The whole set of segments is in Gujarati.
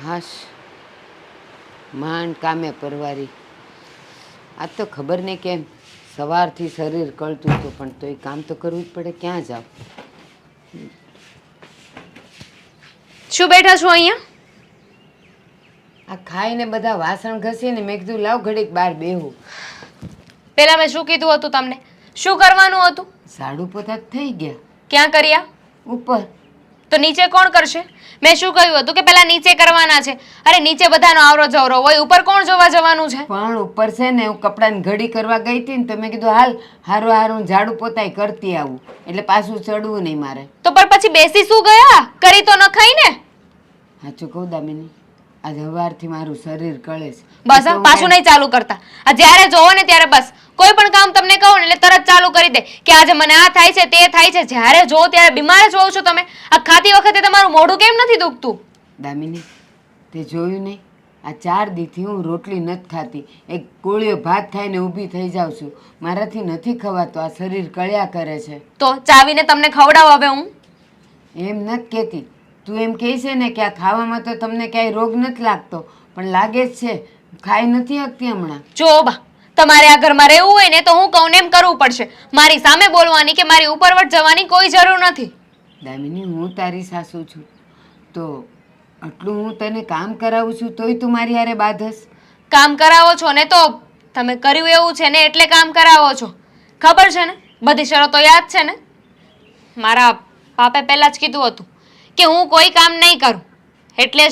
હાશ, માંડ કામે પરવારી. આજ તો ખબર નહીં કેમ સવારથી શરીર કળતું હતું, પણ તો એ કામ તો કરવું જ પડે. ક્યાં જાવ? શું બેઠા છો અહીંયા? આ ખાઈને બધા વાસણ ઘસીને મેં કીધું લાવ ઘડીક બહાર બેહું. પેલા મેં શું કીધું હતું તમને? શું કરવાનું હતું? ઝાડુ પોતા થઈ ગયા. ક્યાં કર્યા? ઉપર. તો નીચે કોણ કરશે? મેં શું કહ્યું હતું કે પેલા નીચે કરવાના છે? અરે નીચે બધાનો આવરો જવરો હોય, ઉપર કોણ જોવા જવાનું છે? પણ ઉપર છે ને હું કપડાની ઘડી કરવા ગઈ હતી ને, તો મેં કીધું હાલ હારું હારું ઝાડુ પોતાય કરતી આવું, એટલે પાછું ચડવું નહીં મારે. તો પણ પછી બેસી શું ગયા? કરી તો ન ખાઈ ને? સાચું કહું દામિની, આજ સવારથી મારું શરીર કળે છે. બસ પાછું નહીં ચાલુ કરતા. આ જ્યારે જોવો ને ત્યારે બસ કોઈ પણ કામ તમને કહું ને એટલે તરત ચાલુ કરી દે કે આજે મને આ થાય છે તે થાય છે. જ્યારે જો ત્યારે બીમાર જ હોવ છો તમે. આ ખાતી વખતે તમારું મોઢું કેમ નથી દુખતું? દામિની, તે જોયું નહીં? આ 4 દીથી હું રોટલી નથી ખાતી. એક કોળિયો ભાત ખાઈને ઊભી થઈ જાઉં છું. મારાથી નથી ખવાતું. આ શરીર કળ્યા કરે છે. તો ચાવીને તમને ખવડાવ હવે હું. એમ નથી કહેતી. તું એમ કહે છે ને કે આ ખાવામાં તો તમને ક્યાંય રોગ નથી લાગતો, પણ લાગે જ છે. ખાઈ નથી શકતી હમણાં. જો બા, તમારે આ ઘરમાં રહેવું હોય ને તો હું કહું ને એમ કરવું પડશે. મારી સામે બોલવાની કે મારી ઉપરવટ જવાની કોઈ જરૂર નથી. દામિની, હું તારી સાસુ છું, તો આટલું હું તને કામ કરાવું છું તોય તું મારી હારે બાધસ? કામ કરાવો છો ને તો તમે કર્યું એવું છે ને એટલે કામ કરાવો છો. ખબર છે ને? બધી શરતો યાદ છે ને? મારા બાપે પહેલા જ કીધું હતું કે હું કોઈ કામ નહીં કરું. એટલે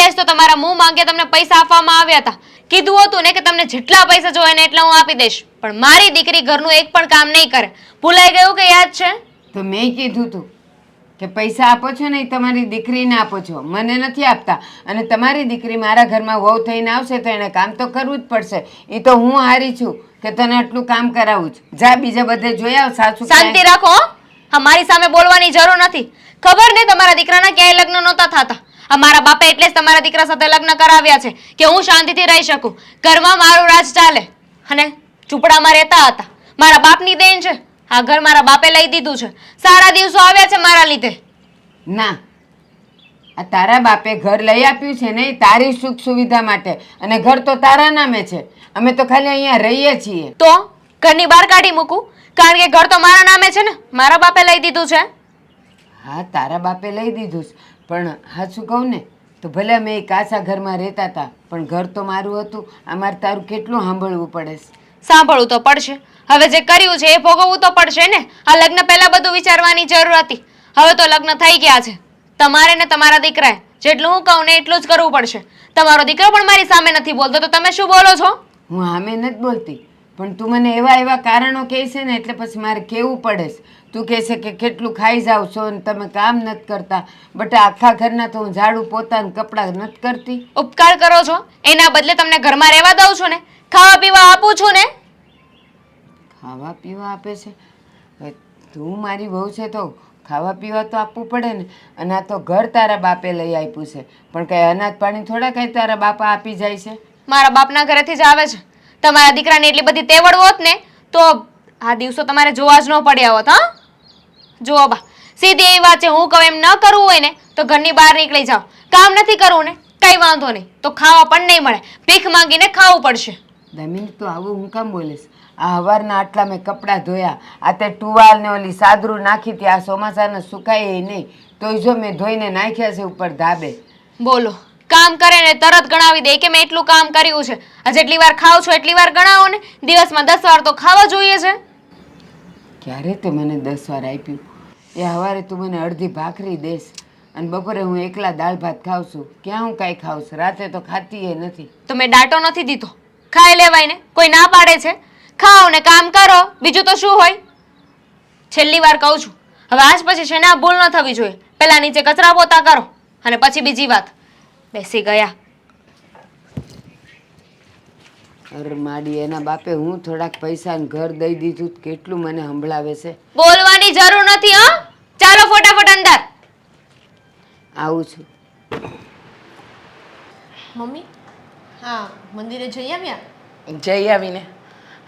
જ તો તમારા મુંહ માંગે તમને પૈસા આપવામાં આવ્યા હતા. કીધું હતું ને કે તમને જેટલા પૈસા જોઈએ ને એટલા હું આપી દઈશ, પણ મારી દીકરી ઘરનું એક પણ કામ નહીં કરે. ભૂલાઈ ગયું કે યાદ છે? તો મેં કીધું તું કે પૈસા આપો છો ને એ તમારી દીકરીને આપો છો, મને નથી આપતા. અને તમારી દીકરી મારા ઘરમાં વહુ થઈને આવશે તો એને કામ તો કરવું જ પડશે. એ તો હું હારી છું કે તને આટલું કામ કરાવું છું. જા બીજા બધે જોઈ આવ. સાસુ શાંતિ રાખો. હા, મારી સામે બોલવાની જરૂર નથી. ખબર ને તમારા દીકરાના ક્યાંય લગ્ન નહોતા થતા. આ મારા બાપે એટલે જ તમારા દીકરા સાથે લગ્ન કરાવ્યા છે કે હું શાંતિથી રહી શકું, ઘરમાં મારું રાજ ચાલે. અને ઝૂંપડામાં રહેતા હતા. મારા બાપની દેન છે. આ ઘર મારા બાપે લઈ દીધું છે. સારા દિવસો આવ્યા છે મારા લીધે. ના, આ તારા બાપે ઘર લઈ આપ્યું છે ને એ તારી સુખ સુવિધા માટે, અને ઘર તો તારા નામે છે. અમે તો ખાલી અહીંયા રહીએ છીએ. તો ઘરની બહાર કાઢી મૂકું? કારણ કે ઘર તો મારા નામે છે ને, મારા બાપે લઈ દીધું છે. હા, તારા બાપે લઈ દીધું છે, પણ હાચું કહું ને તો ભલે અમે એ કાચા ઘરમાં રહેતા હતા, પણ ઘર તો મારું હતું. અમારે તારું કેટલું સાંભળવું પડે છે. સાંભળવું તો પડશે. હવે જે કર્યું છે એ ભોગવવું તો પડશે ને. આ લગ્ન પહેલા બધું વિચારવાની જરૂર હતી. હવે તો લગ્ન થઈ ગયા છે. તમારે ને તમારા દીકરાએ જેટલું હું કહું ને એટલું જ કરવું પડશે. તમારો દીકરો પણ મારી સામે નથી બોલતો તો તમે શું બોલો છો? હું સામે નથી બોલતી, પણ તું મને એવા કારણો કહે છે ને એટલે પછી મારે કહેવું પડે છે. તું કહે છે કે કેટલું ખાઈ જાવ છો ને તમે કામ નથી કરતા. બટ આખા ઘરના તો હું ઝાડુ પોતા ને કપડાં નથી કરતી. ઉપકાર કરો છો એના બદલે તમને ઘરમાં રહેવા દઉં છું ને, ખાવા પીવા આપું છું ને. ખાવા પીવા આપે છે? હવે તું મારી વહુ છે તો ખાવા પીવા તો આપવું પડે ને. અને આ તો ઘર તારા બાપે લઈ આપ્યું છે, પણ કંઈ અનાજ પાણી થોડા કંઈ તારા બાપા આપી જાય છે? મારા બાપના ઘરેથી જ આવે છે. તમારા દીકરાને એટલી બધી તેવડ હોત ને તો આ દિવસો તમારે જોવા જ ન પડ્યા હોત. હા, જુઓ બા, સીધી એવી વાત છે. હું કહું એમ ન કરવું હોય ને તો ઘરની બહાર નીકળી જાઓ. કામ નથી કરવું ને કઈ વાંધો નહીં, તો ખાવા પણ નહીં મળે. ભીખ માંગીને ખાવું પડશે. દામિની, તું આવું હું કામ બોલીશ? આ હવારના આટલા મેં કપડાં ધોયા, આ તે ટુવાલ ને ઓલી સાદરું નાખી હતી, આ ચોમાસાને સુકાય નહીં તોય જો મેં ધોઈને નાખ્યા છે ઉપર ધાબે. બોલો, કામ કરે ને તરત ગણાવી દે કે મેં એટલું કામ કર્યું છે. આ જેટલી વાર ખાવ છો એટલી વાર ગણાવો ને. દિવસમાં 10 વાર તો ખાવા જોઈએ છે. ક્યારે તે મને 10 વાર આપ્યું? એ સવારે તું મને અડધી ભાખરી દેશ અને બપોરે હું એકલા દાળ ભાત ખાઉં છું. ક્યાં હું કાંઈ ખાઉં છું? રાતે તો ખાતી એ નથી. તો મેં ડાટો નથી દીધો. ખાઈ લેવાય ને, કોઈ ના પાડે છે? ખાઓ ને કામ કરો, બીજું તો શું હોય? છેલ્લી વાર કહું છું, હવે આજ પછી છે ને આ ભૂલ ન થવી જોઈએ. પહેલા નીચે કચરા પોતા કરો અને પછી બીજી વાત. બેસી ગયા. અરે માડી, એના બાપે હું થોડાક પૈસા ને ઘર દઈ દીધું, કેટલું મને સંભળાવે છે. બોલવાની જરૂર નથી. હા, ચાલો ફટાફટ અંદર. આવું છું. મમ્મી, હા મંદિરે જઈ આવ્યા? જઈ આવીને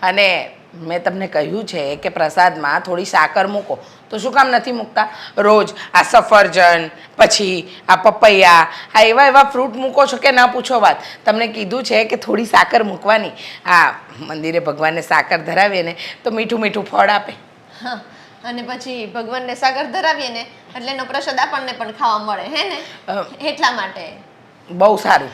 અને મેં તમને કહ્યું છે કે પ્રસાદમાં થોડી સાકર મૂકો તો શું કામ નથી મૂકતા? રોજ આ સફરજન, પછી આ પપૈયા, આ એવા એવા ફ્રૂટ મૂકો છો કે ના પૂછો વાત. તમને કીધું છે કે થોડી સાકર મૂકવાની. આ મંદિરે ભગવાનને સાકર ધરાવીએ ને તો મીઠું મીઠું ફળ આપે. હા, અને પછી ભગવાનને સાગર ધરાવીએ ને એટલે એનો પ્રસાદ આપણને પણ ખાવા મળે હે ને, એટલા માટે. બહુ સારું.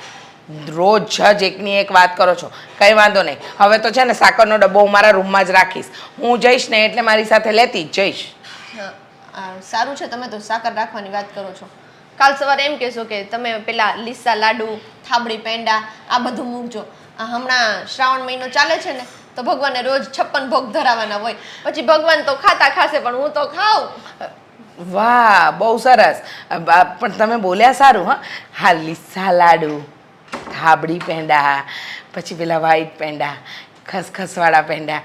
રોજ જ એકની એક વાત કરો છો, કંઈ વાંધો નહીં. હવે તો છે ને સાકરનો ડબ્બો હું મારા રૂમમાં જ રાખીશ. હું જઈશ ને એટલે મારી સાથે લેતી જ જઈશ. હા, સારું છે, તમે તો સાકર રાખવાની વાત કરો છો. કાલ સવારે એમ કહેશો કે તમે પેલા લીસા લાડુ, થાબડી પેંડા આ બધું મૂકજો. આ હમણાં શ્રાવણ મહિનો ચાલે છે ને તો ભગવાનને રોજ 56 ભોગ ધરાવવાના હોય. પછી ભગવાન તો ખાતા ખાશે પણ હું તો ખાઉં. વાહ, બહુ સરસ. પણ તમે બોલ્યા સારું. હા, લીસા લાડુ, થાબડી પેંડા, પછી પેલા વ્હાઈટ પેંડા, ખસખસવાળા પેંડા,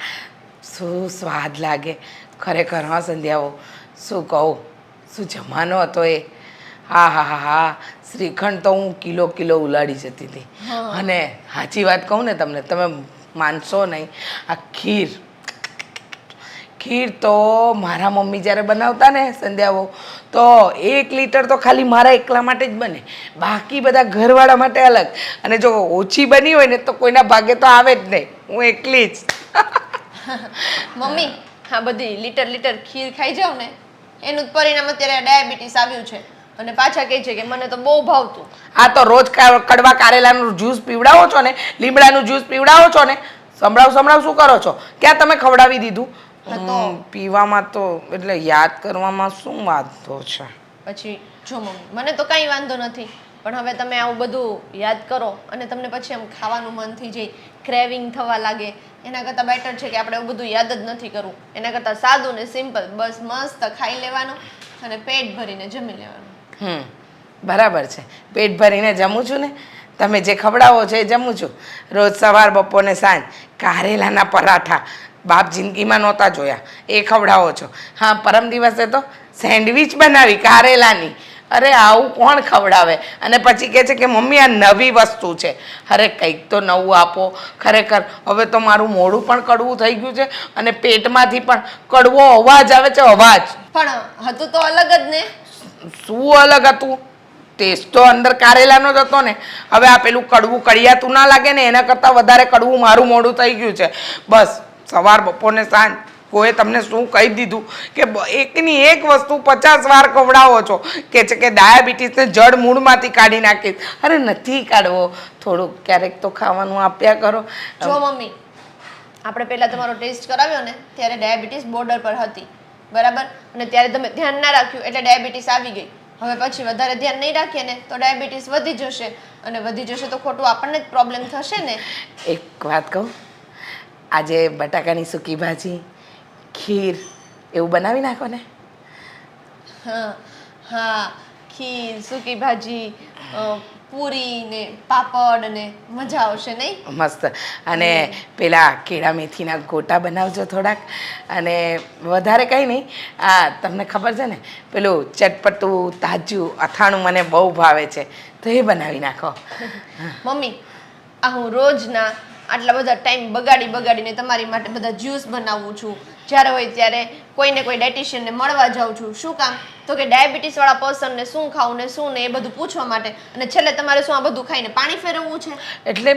શું સ્વાદ લાગે ખરેખર. હા સંધ્યાઓ, શું કહું, શું જમાનો હતો એ. હા હા હા હા, શ્રીખંડ તો હું કિલો કિલો ઉલાડી જતી હતી. અને સાચી વાત કહું ને તમને, તમે માનશો નહીં, આ ખીર તો મારા મમ્મી જ્યારે બનાવતા ને સંધ્યાઓ, તો 1 લીટર તો ખાલી મારા એકલા માટે જ બને, બાકી બધા ઘરવાળા માટે અલગ. અને જો ઓછી બની હોય ને તો કોઈના ભાગે તો આવે જ નહીં, હું એકલી જ. મમ્મી, આ બધી લીટર લીટર ખીર ખાઈ જાવ ને એનું જ પરિણામ અત્યારે ડાયાબિટીસ આવ્યું છે. અને પાછા કહે છે કે મને તો બહુ ભાવતું. આ તો રોજ કડવા કારેલાનું જ્યુસ પીવડાવો છો ને, લીમડાનું જ્યુસ પીવડાવો છો ને. સંભળાવ શું કરો છો? ક્યાં તમે ખવડાવી દીધું? પીવામાં તો એટલે યાદ કરવામાં શું વાંધો છે? પછી જો મમ્મી, મને તો કાંઈ વાંધો નથી, પણ હવે તમે આવું બધું યાદ કરો અને તમને પછી આમ ખાવાનું મન થઈ જાય, ક્રેવિંગ થવા લાગે. એના કરતાં બેટર છે કે આપણે એવું બધું યાદ જ નથી કરવું. એના કરતાં સાદું ને સિમ્પલ, બસ મસ્ત ખાઈ લેવાનું અને પેટ ભરીને જમી લેવાનું. બરાબર છે, પેટ ભરીને જમું છું ને. તમે જે ખવડાવો છો એ જમું છું. રોજ સવાર, બપોર ને સાંજ કારેલાના પરાઠા, બાપ જિંદગીમાં નહોતા જોયા, એ ખવડાવો છો. હા, પરમ દિવસે તો સેન્ડવિચ બનાવી કારેલાની. અરે આવું કોણ ખવડાવે? અને પછી કહે છે કે મમ્મી આ નવી વસ્તુ છે. અરે કંઈક તો નવું આપો ખરેખર. હવે તો મારું મોઢું પણ કડવું થઈ ગયું છે અને પેટમાંથી પણ કડવો અવાજ આવે છે, અવાજ. પણ હતું તો અલગ જ ને. શું અલગ હતું? ટેસ્ટ તો અંદર કારેલાનો જ હતો ને. હવે આ પેલું કડવું કડિયાતું ના લાગે ને, એના કરતાં વધારે કડવું મારું મોઢું થઈ ગયું છે. બસ સવાર, બપોર ને સાંજ કોઈ તમને શું કહી દીધું કે એકની એક વસ્તુ 50 વાર ખવડાવો છો? કે છે કે ડાયાબિટીસને જડ મૂળમાંથી કાઢી નાખીશ. અરે નથી કાઢવો, થોડુંક ક્યારેક તો ખાવાનું આપ્યા કરો. જો મમ્મી, આપણે પહેલા તમારો ટેસ્ટ કરાવ્યો ને ત્યારે ડાયાબિટીસ બોર્ડર પર હતી, બરાબર? અને ત્યારે તમે ધ્યાન ના રાખ્યું એટલે ડાયાબિટીસ આવી ગઈ. હવે પછી વધારે ધ્યાન નહીં રાખીએ ને તો ડાયાબિટીસ વધી જશે, અને વધી જશે તો ખોટું આપણને જ પ્રોબ્લેમ થશે ને. એક વાત કહું, આજે બટાકાની સૂકી ભાજી, ખીર એવું બનાવી નાખો ને. હા હા, ખીર, સૂકી ભાજી, પૂરી ને પાપડ ને મજા આવશે નહીં? મસ્ત. અને પેલા કેળા મેથીના ગોટા બનાવજો થોડાક. અને વધારે કંઈ નહીં, આ તમને ખબર છે ને પેલું ચટપટું તાજું અથાણું મને બહુ ભાવે છે, તો એ બનાવી નાખો. મમ્મી, આ હું રોજના આટલા બધા ટાઈમ બગાડીને તમારી માટે બધા જ્યુસ બનાવું છું. જ્યારે હોય ત્યારે કોઈને કોઈ ડાયટિશિયનને મળવા જાઉં છું. શું કામ? તો કે ડાયાબિટીસવાળા પર્સનને શું ખાવું ને શું ને એ બધું પૂછવા માટે. અને છેલ્લે તમારે શું આ બધું ખાઈને પાણી ફેરવવું છે? એટલે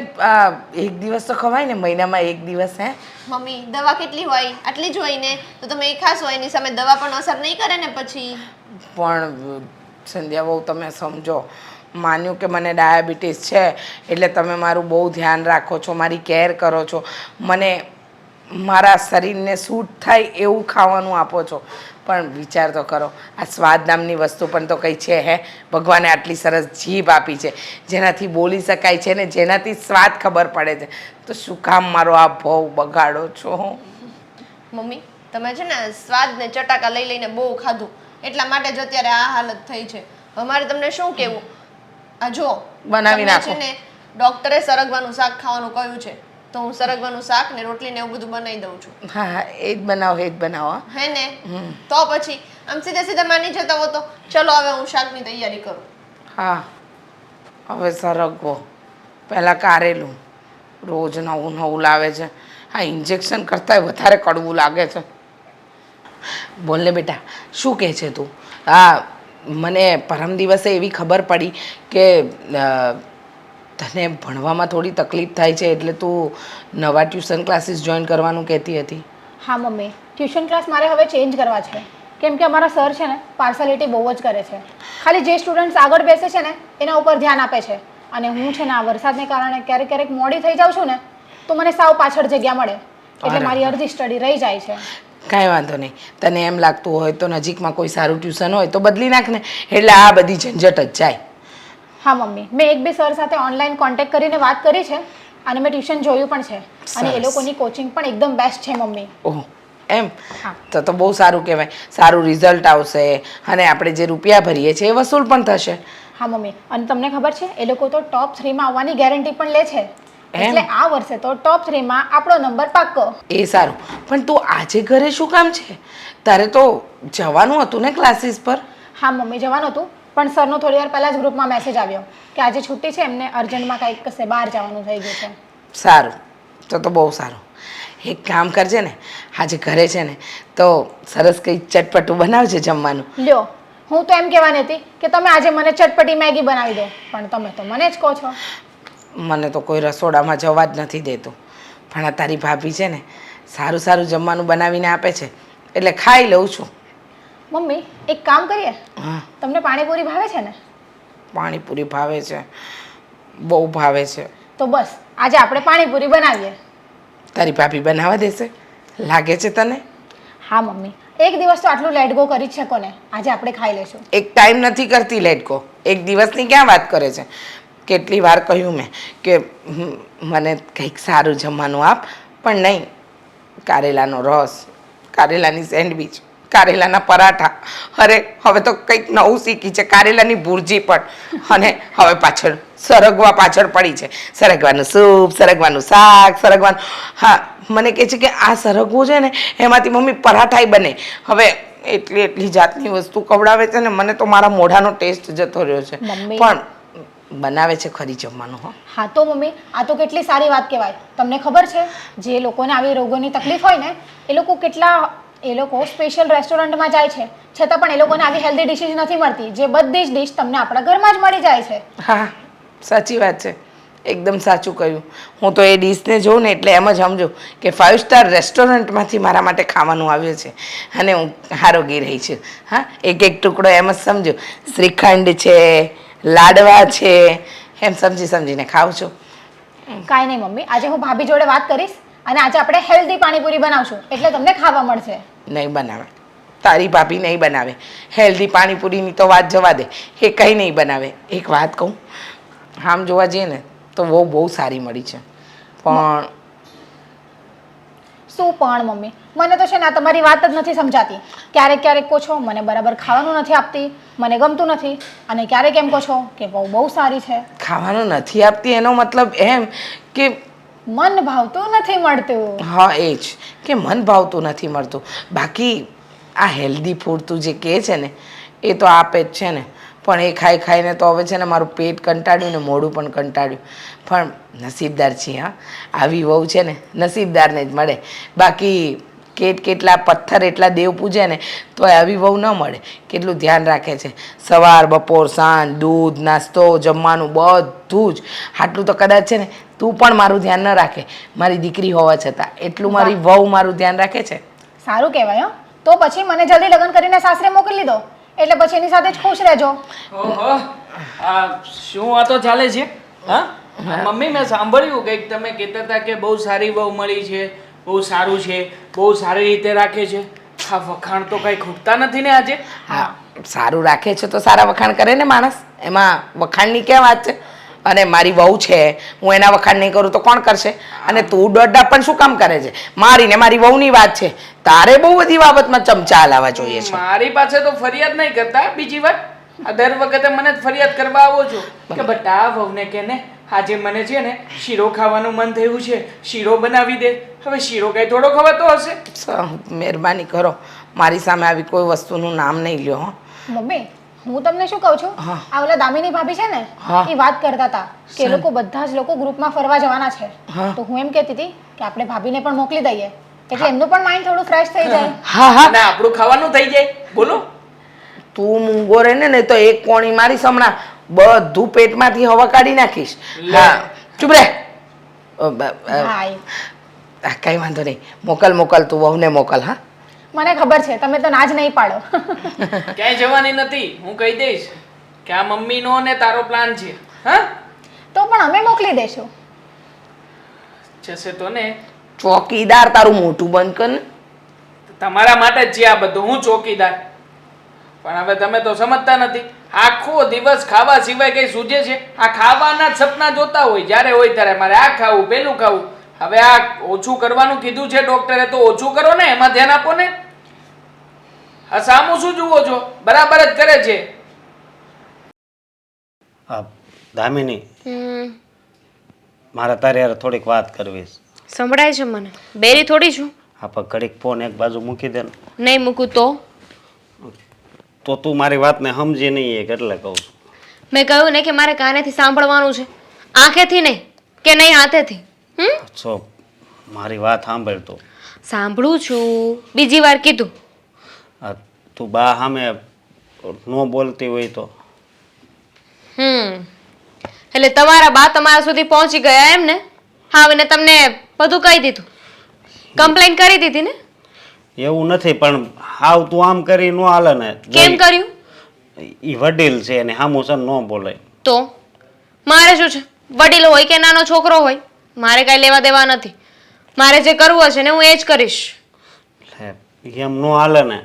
એક દિવસ તો ખવાય ને, મહિનામાં એક દિવસ. હે મમ્મી, દવા કેટલી હોય? આટલી જ હોય ને. તો તમે એ ખાશો, એની સામે દવા પણ અસર નહીં કરે ને પછી. પણ સંધ્યા બહુ તમે સમજો, માન્યું કે મને ડાયાબિટીસ છે એટલે તમે મારું બહુ ધ્યાન રાખો છો, મારી કેર કરો છો, મને મારા શરીરને સૂટ થાય એવું ખાવાનું આપો છો. પણ વિચાર તો કરો, આ સ્વાદ નામની વસ્તુ પણ તો કંઈ છે? હે, ભગવાને આટલી સરસ જીભ આપી છે જેનાથી બોલી શકાય છે ને, જેનાથી સ્વાદ ખબર પડે છે, તો શું કામ મારો આ ભાવ બગાડો છો? મમ્મી, તમે છે ને સ્વાદ ને ચટાકા લઈ લઈને બહુ ખાધું, એટલા માટે જ અત્યારે આ હાલત થઈ છે. અમારે તમને શું કહેવું? આ જો બનાવી નાખો. છે ને ડોક્ટરે સરગવાનું શાક ખાવાનું કહ્યું છે, તો હું સરગવાનું શાક ને રોટલી ને એવું બધું બનાવી દઉં છું. હા હા, એ જ બનાવો. હે ને? તો પછી આમ સીધા સીધા માની જતા હો તો ચલો હવે હું શાકની તૈયારી કરું. હા, હવે સરગવો. પહેલાં કારેલું રોજ નવું નવું લાવે છે. આ ઇન્જેક્શન કરતાંય વધારે કડવું લાગે છે. બોલ ને બેટા, શું કહે છે તું? મને પરમ દિવસે એવી ખબર પડી કે તને ભણવામાં થોડી તકલીફ થાય છે, એટલે તું નવા ટ્યુશન ક્લાસીસ જોઈન કરવાનું કહેતી હતી. હા મમ્મી, ટ્યુશન ક્લાસ મારે હવે ચેન્જ કરવા છે, કેમ કે અમારા સર છે ને પાર્સાલિટી બહુ જ કરે છે. ખાલી જે સ્ટુડન્ટ્સ આગળ બેસે છે ને એના ઉપર ધ્યાન આપે છે, અને હું છે ને આ વરસાદને કારણે ક્યારેક ક્યારેક મોડી થઈ જાઉં છું ને તો મને સાવ પાછળ જગ્યા મળે, એટલે મારી અડધી સ્ટડી રહી જાય છે. કાંઈ વાંધો નહીં, તને એમ લાગતું હોય તો નજીકમાં કોઈ સારું ટ્યુશન હોય તો બદલી નાખ ને, એટલે આ બધી ઝંઝટ જ જાય. હા મમ્મી, મેં એક બે સર સાથે ઓનલાઈન કોન્ટેક્ટ કરીને વાત કરી છે, અને મેં ટ્યુશન જોયું પણ છે, અને એ લોકોની કોચિંગ પણ એકદમ બેસ્ટ છે મમ્મી. ઓહ એમ? તો બહુ સારું કહેવાય. સારું રિઝલ્ટ આવશે અને આપણે જે રૂપિયા ભરીએ છીએ એ વસૂલ પણ થશે. હા મમ્મી, અને તમને ખબર છે એ લોકો તો ટોપ 3માં આવવાની ગેરંટી પણ લે છે, એટલે આ વર્ષે તો ટોપ 3માં આપણો નંબર પાક્કો. એ સારું. પણ તું આજે ઘરે શું કામ છે? તારે તો જવાનું હતું ને ક્લાસીસ પર? હા મમ્મી, જવાનું હતું, પણ સરનો થોડી વાર પહેલાં જ ગ્રુપમાં મેસેજ આવ્યો કે આજે છુટ્ટી છે, એમને અર્જન્ટમાં કંઈક કશે બહાર જવાનું થઈ ગયું છે. સારું, તો બહુ સારું. એક કામ કરજે ને, આજે ઘરે છે ને તો સરસ કંઈ ચટપટું બનાવજે જમવાનું. લ્યો, હું તો એમ કહેવાની હતી કે તમે આજે મને ચટપટી મેગી બનાવી દો, પણ તમે તો મને જ કહો છો. મને તો કોઈ રસોડામાં જવા જ નથી દેતું, પણ આ તારી ભાભી છે ને સારું સારું જમવાનું બનાવીને આપે છે, એટલે ખાઈ લઉં છું. મમ્મી, એક કામ કરીએ? હા. તમને પાણીપુરી ભાવે છે ને? પાણીપુરી ભાવે છે, બહુ ભાવે છે. તો બસ આજે આપણે પાણીપુરી બનાવીએ. તારી ભાભી બનાવવા દેશે લાગે છે તને? હા મમ્મી, એક દિવસ તો આટલું લેટ ગો કરી જ શકો ને, આજે આપણે ખાઈ લેશું. એક ટાઈમ નથી કરતી લેટ ગો, એક દિવસની ક્યાં વાત કરે છે? કેટલી વાર કહ્યું મેં કે મને કંઈક સારું જમવાનું આપ, પણ નહીં. કારેલાનો રસ, કારેલાની સેન્ડવિચ, કારેલાના પરાઠા, અરે હવે તો કંઈક નવું શીખી છે, કારેલાની ભુરજી પણ, અને હવે પાછળ સરગવા પાછળ પડી છે. સરગવાનું સૂપ, સરગવાનું શાક, સરગવાનું. હા, મને કહે છે કે આ સરગવું છે ને એમાંથી મમ્મી પરાઠાય બને. હવે એટલી જાતની વસ્તુ ખવડાવે છે ને, મને તો મારા મોઢાનો ટેસ્ટ જતો રહ્યો છે. પણ બનાવે છે ખરી જમવાનું. હા તો મમ્મી, આ તો કેટલી સારી વાત કહેવાય. તમને ખબર છે જે લોકોને આવી રોગોની તકલીફ હોય ને એ લોકો સ્પેશિયલ રેસ્ટોરન્ટમાં જાય છે, છતાં પણ એ લોકોને આવી હેલ્ધી ડિશિસ નથી મળતી, જે બધી જ ડિશ તમને આપણા ઘરમાં જ મળી જાય છે. હા, સાચી વાત છે, એકદમ સાચું કહ્યું. હું તો એ ડિશને જોઉં ને એટલે એમ જ સમજુ કે 5 સ્ટાર રેસ્ટોરન્ટમાંથી મારા માટે ખાવાનું આવ્યું છે, અને હું આરોગી રહી છું. હા, એક એક ટુકડો એમ જ સમજો, શ્રીખંડ છે, લાડવા છે, એમ સમજીને ખાઉં છું. કાંઈ નહીં મમ્મી, આજે હું ભાભી જોડે વાત કરીશ, અને આજે આપણે હેલ્ધી પાણીપુરી બનાવશું, એટલે તમને ખાવા મળશે. નહીં બનાવે, તારી ભાભી નહીં બનાવે. હેલ્ધી પાણીપુરીની તો વાત જવા દે, એ કંઈ નહીં બનાવે. એક વાત કહું, આમ જોવા જઈએ ને તો બહુ સારી મળી છે, પણ શું પણ મમ્મી, મને તો છે ને આ તમારી વાત જ નથી સમજાતી. ક્યારેક કહો છો મને બરાબર ખાવાનું નથી આપતી, મને ગમતું નથી, અને ક્યારેક એમ કહો છો કે બહુ સારી છે. ખાવાનું નથી આપતી એનો મતલબ એમ કે મન ભાવતું નથી મળતું. હા, એ જ કે મન ભાવતું નથી મળતું. બાકી આ હેલ્ધી ફૂડ તું જે કહે છે ને એ તો આપે જ છે ને, પણ એ ખાઈને તો હવે છે ને મારું પેટ કંટાળ્યું ને મોઢું પણ કંટાળ્યું. પણ નસીબદાર છીએ. હા, આવી વહુ છે ને નસીબદારને જ મળે. બાકી કેટલા પથ્થર એટલા દેવ પૂજે ને તો આવી વહુ ન મળે. કેટલું ધ્યાન રાખે છે, સવાર બપોર સાંજ, દૂધ નાસ્તો જમવાનું બધું જ. આટલું તો કદાચ છે ને તું પણ મારું ધ્યાન ન રાખે મારી દીકરી હોવા છતાં, એટલું મારી વહુ મારું ધ્યાન રાખે છે. સારું કહેવાય. તો પછી મને જલ્દી લગ્ન કરીને સાસરે મોકલી દો, એટલે પછી એની સાથે જ ખુશ રહેજો. ઓહો, આ શું વાતો ચાલે છે? હા મમ્મી, મેં સાંભળ્યું કે તમે કહેતા હતા કે બહુ સારી વહુ મળી છે, બહુ સારું છે, બહુ સારી રીતે રાખે છે. આ વખાણ તો કઈ ખૂટતા નથી ને આજે? હા, સારું રાખે છે તો સારા વખાણ કરે ને માણસ, એમાં વખાણની ક્યાં વાત છે? અને મારી વહુ છે, હું એના વખાણ નહીં કરું તો કોણ કરશે? અને તું દોઢા પણ શું કામ કરે છે? મારી વહુની વાત છે, તારે બહુ બધી બાબતમાં ચમચા હલાવવા જોઈએ છે. મારી પાસે તો ફરિયાદ નહીં કરતા બીજી વાર, આ દર વખતે મને જ ફરિયાદ કરવા આવો છો કે બટા વહુને કે ને આજે મને છે ને શીરો ખાવાનું મન થયું છે, શીરો બનાવી દે. હવે શીરો કઈ થોડો ખવાતો હશે? મહેરબાની કરો, મારી સામે આવી કોઈ વસ્તુનું નામ નહીં લ્યો. મમ્મી, હું તમને શું કહું છું હા. આ ઓલા દામિની ભાભી છે ને હા. એ વાત કરતા હતા કે એ લોકો બધા જ લોકો ગ્રુપમાં ફરવા જવાના છે હા. તો હું એમ કહેતી હતી કે આપણે ભાભીને પણ મોકલી દઈએ એટલે એમનું પણ માઇન્ડ થોડું ફ્રેશ થઈ જાય હા હા અને આપણું ખાવાનું થઈ જાય બોલો તું મૂંગો રહે ને તો એક કોણી મારીશ હમણાં બધું પેટમાંથી હવા કાઢી નાખીશ લે. હા ચૂપ રે ભાઈ કઈ વાંધો નહીં મોકલ તું વહુને મોકલ હા મને ખબર છે તમે તો ના જ નહીં પાડો ક્યાંય જવાની નથી હું કહી દઈશ કે આ મમ્મીનો ને તારો પ્લાન છે હા તો પણ અમે મોકલી દઈશું જશે તો ને ચોકીદાર તારું મોટું બંધ કર ને તમારા માટે જ છે આ બધું હું ચોકીદાર પણ હવે તમે તો સમજતા નથી આખો દિવસ ખાવા સિવાય કઈ સૂજે છે આ ખાવાના જ સપના જોતા હોય જ્યારે હોય ત્યારે મારે આ ખાવું પેલું ખાવું હવે આ ઓછું કરવાનું કીધું છે ડોક્ટરે તો ઓછું કરો ને એમાં ધ્યાન આપો ને આ સામું શું જુઓ છો બરાબર જ કરે છે આ દામિની હમ, મારે તારે યાર થોડીક વાત કરવી છે. સંભળાય છે મને બેરી થોડી છું આ પણ ઘડીક ફોન એક બાજુ મૂકી દે ને નહીં મૂકું તો તું મારી વાતને સમજી નહીં એક એટલે કહું છું. મેં કહ્યું ને કે મારે કાનેથી સાંભળવાનું છે આંખેથી નહીં કે નહીં હાથેથી છો મારી વાત સાંભળ તો સાંભળું છું બીજી વાર કીધું આ તું બા સામે ન બોલતી હોય તો એટલે તમારા બા તમારા સુધી પહોંચી ગયા એમ ને હા અને તમને બધું કહી દીધું કમ્પ્લેન કરી દીધી ને એવું નથી પણ હાવ તું આમ કરી ન હાલે ને કેમ કર્યું એ વડીલ છે એને સામું છે ન બોલે તો મારે શું છે વડીલ હોય કે નાનો છોકરો હોય મારે કાંઈ લેવા દેવા નથી મારે જે કરવું હશે ને હું એ જ કરીશ એટલે એમ ન હાલે ને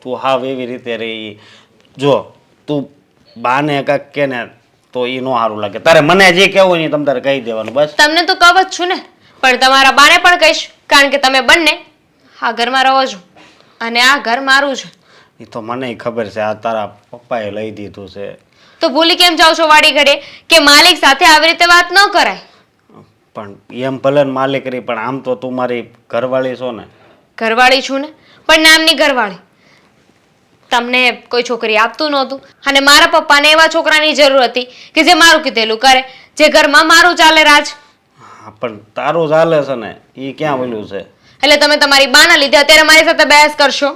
તું હાવ એવી રીતે રહી જો તું બાને કાંઈક કે ને તો એ ન સારું લાગે તારે મને જે કહેવું ને તમ તારે કહી દેવાનું બસ તમને તો કહું જ છું ને પણ તમારા બાને પણ કહીશ કારણ કે તમે બંને આ ઘરમાં રહો છો અને આ ઘર મારું છે એ તો મને ખબર છે આ તારા પપ્પાએ લઈ દીધું છે તો ભૂલી કેમ જાઓ છો વાડી ઘડે કે માલિક સાથે આવી રીતે વાત ન કરાય પણ એમ ભલે ને માલિક રહી પણ આમ તો તું મારી ઘરવાળી છો ને ઘરવાળી છું ને પણ નામની ઘરવાળી તમને કોઈ છોકરી આપતું નહોતું અને મારા પપ્પાને એવા છોકરાની જરૂર હતી કે જે મારું કીધેલું કરે જે ઘરમાં મારું ચાલે રાજ હા પણ તારું ચાલે છે ને એ ક્યાં ઓલું છે એટલે તમે તમારી બાના લીધે અત્યારે મારી સાથે બહેસ કરશો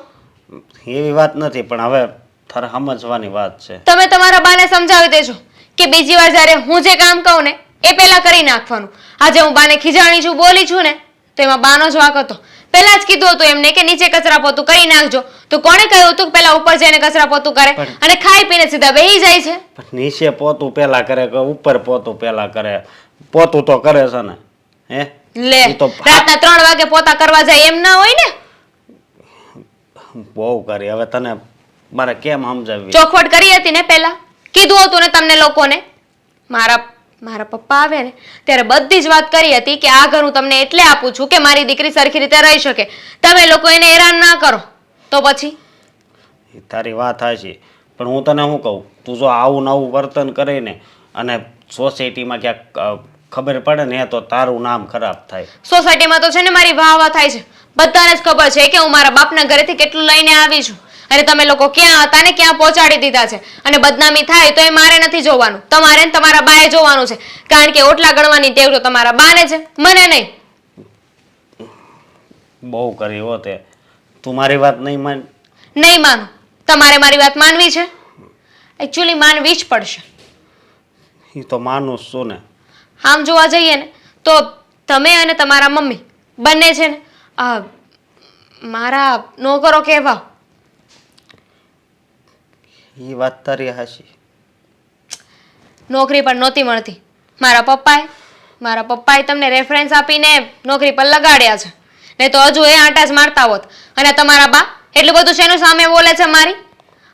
એવી વાત નથી પણ હવે તારે સમજવાની વાત છે તમે તમારા બાને સમજાવી દેજો કે બીજી વાર જ્યારે હું જે કામ કહું ને એ પહેલા કરી નાખવાનું આજે હું બાને ખીજાણી છું બોલી છું ને તો એમાં બાનો જ વાંક હતો પહેલા જ કીધું હતું એમને કે નીચે કચરા પોતું કરી નાખજો તો કોણે કહ્યું હતું કે પહેલા ઉપર જઈને કચરા પોતું કરે અને ખાઈ પીને સીધા બેહી જાય છે પણ નીચે પોતું પેલા કરે કે ઉપર પોતું પેલા કરે પોતું તો કરે છે ને હે લે ઈ તો રાતના 3 વાગે પોતા કરવા જાય એમ ના હોય ને બહુ કરી હવે તને મારે કેમ સમજાવવી ચોખવટ કરી હતી ને પહેલા કીધું હતું ને તમને લોકોને મારા પપ્પા આવે ને ત્યારે બધી જ વાત કરી હતી કે આ ઘર હું તમને એટલે આપું છું કે મારી દીકરી સરખી રીતે રહી શકે તમે લોકો એને હેરાન ના કરો તો પછી ઈ તારી વાત હાચી પણ હું તને શું કહું તું જો આવું નવું વર્તન કરીને અને સોસાયટીમાં ક્યાંક ખબર પડે ને તો તારું નામ ખરાબ થાય સોસાયટીમાં તો છે ને મારી વાહ વાહ થાય છે બધાને જ ખબર છે કે હું મારા બાપના ઘરેથી કેટલું લઈને આવી છું અને તમે લોકો ક્યાં હતા ને ક્યાં પહોંચાડી દીધા છે અને બદનામી થાય તો એ મારે નથી જોવાનું તમારે ને તમારા બાએ જોવાનું છે કારણ કે ઓટલા ગણવાની ટેવ તો તમારા બાને છે મને નહીં બહુ કરી હોતે તું મારી વાત નહીં માન નહીં માનો તમારે મારી વાત માનવી છે એકચ્યુઅલી માનવી જ પડશે એ તો માનું જ છું ને આમ જોવા જઈએ ને તો તમે અને તમારા મમ્મી બંને છે ને મારા નોકરો કહેવા એ વાત તારી હાચી નોકરી પણ નહોતી મળતી મારા પપ્પાએ તમને રેફરન્સ આપીને નોકરી પર લગાડ્યા છે ને તો હજુ એ આંટા જ મારતા હોત અને તમારા બા એટલું બધું શેનું સામે બોલે છે મારી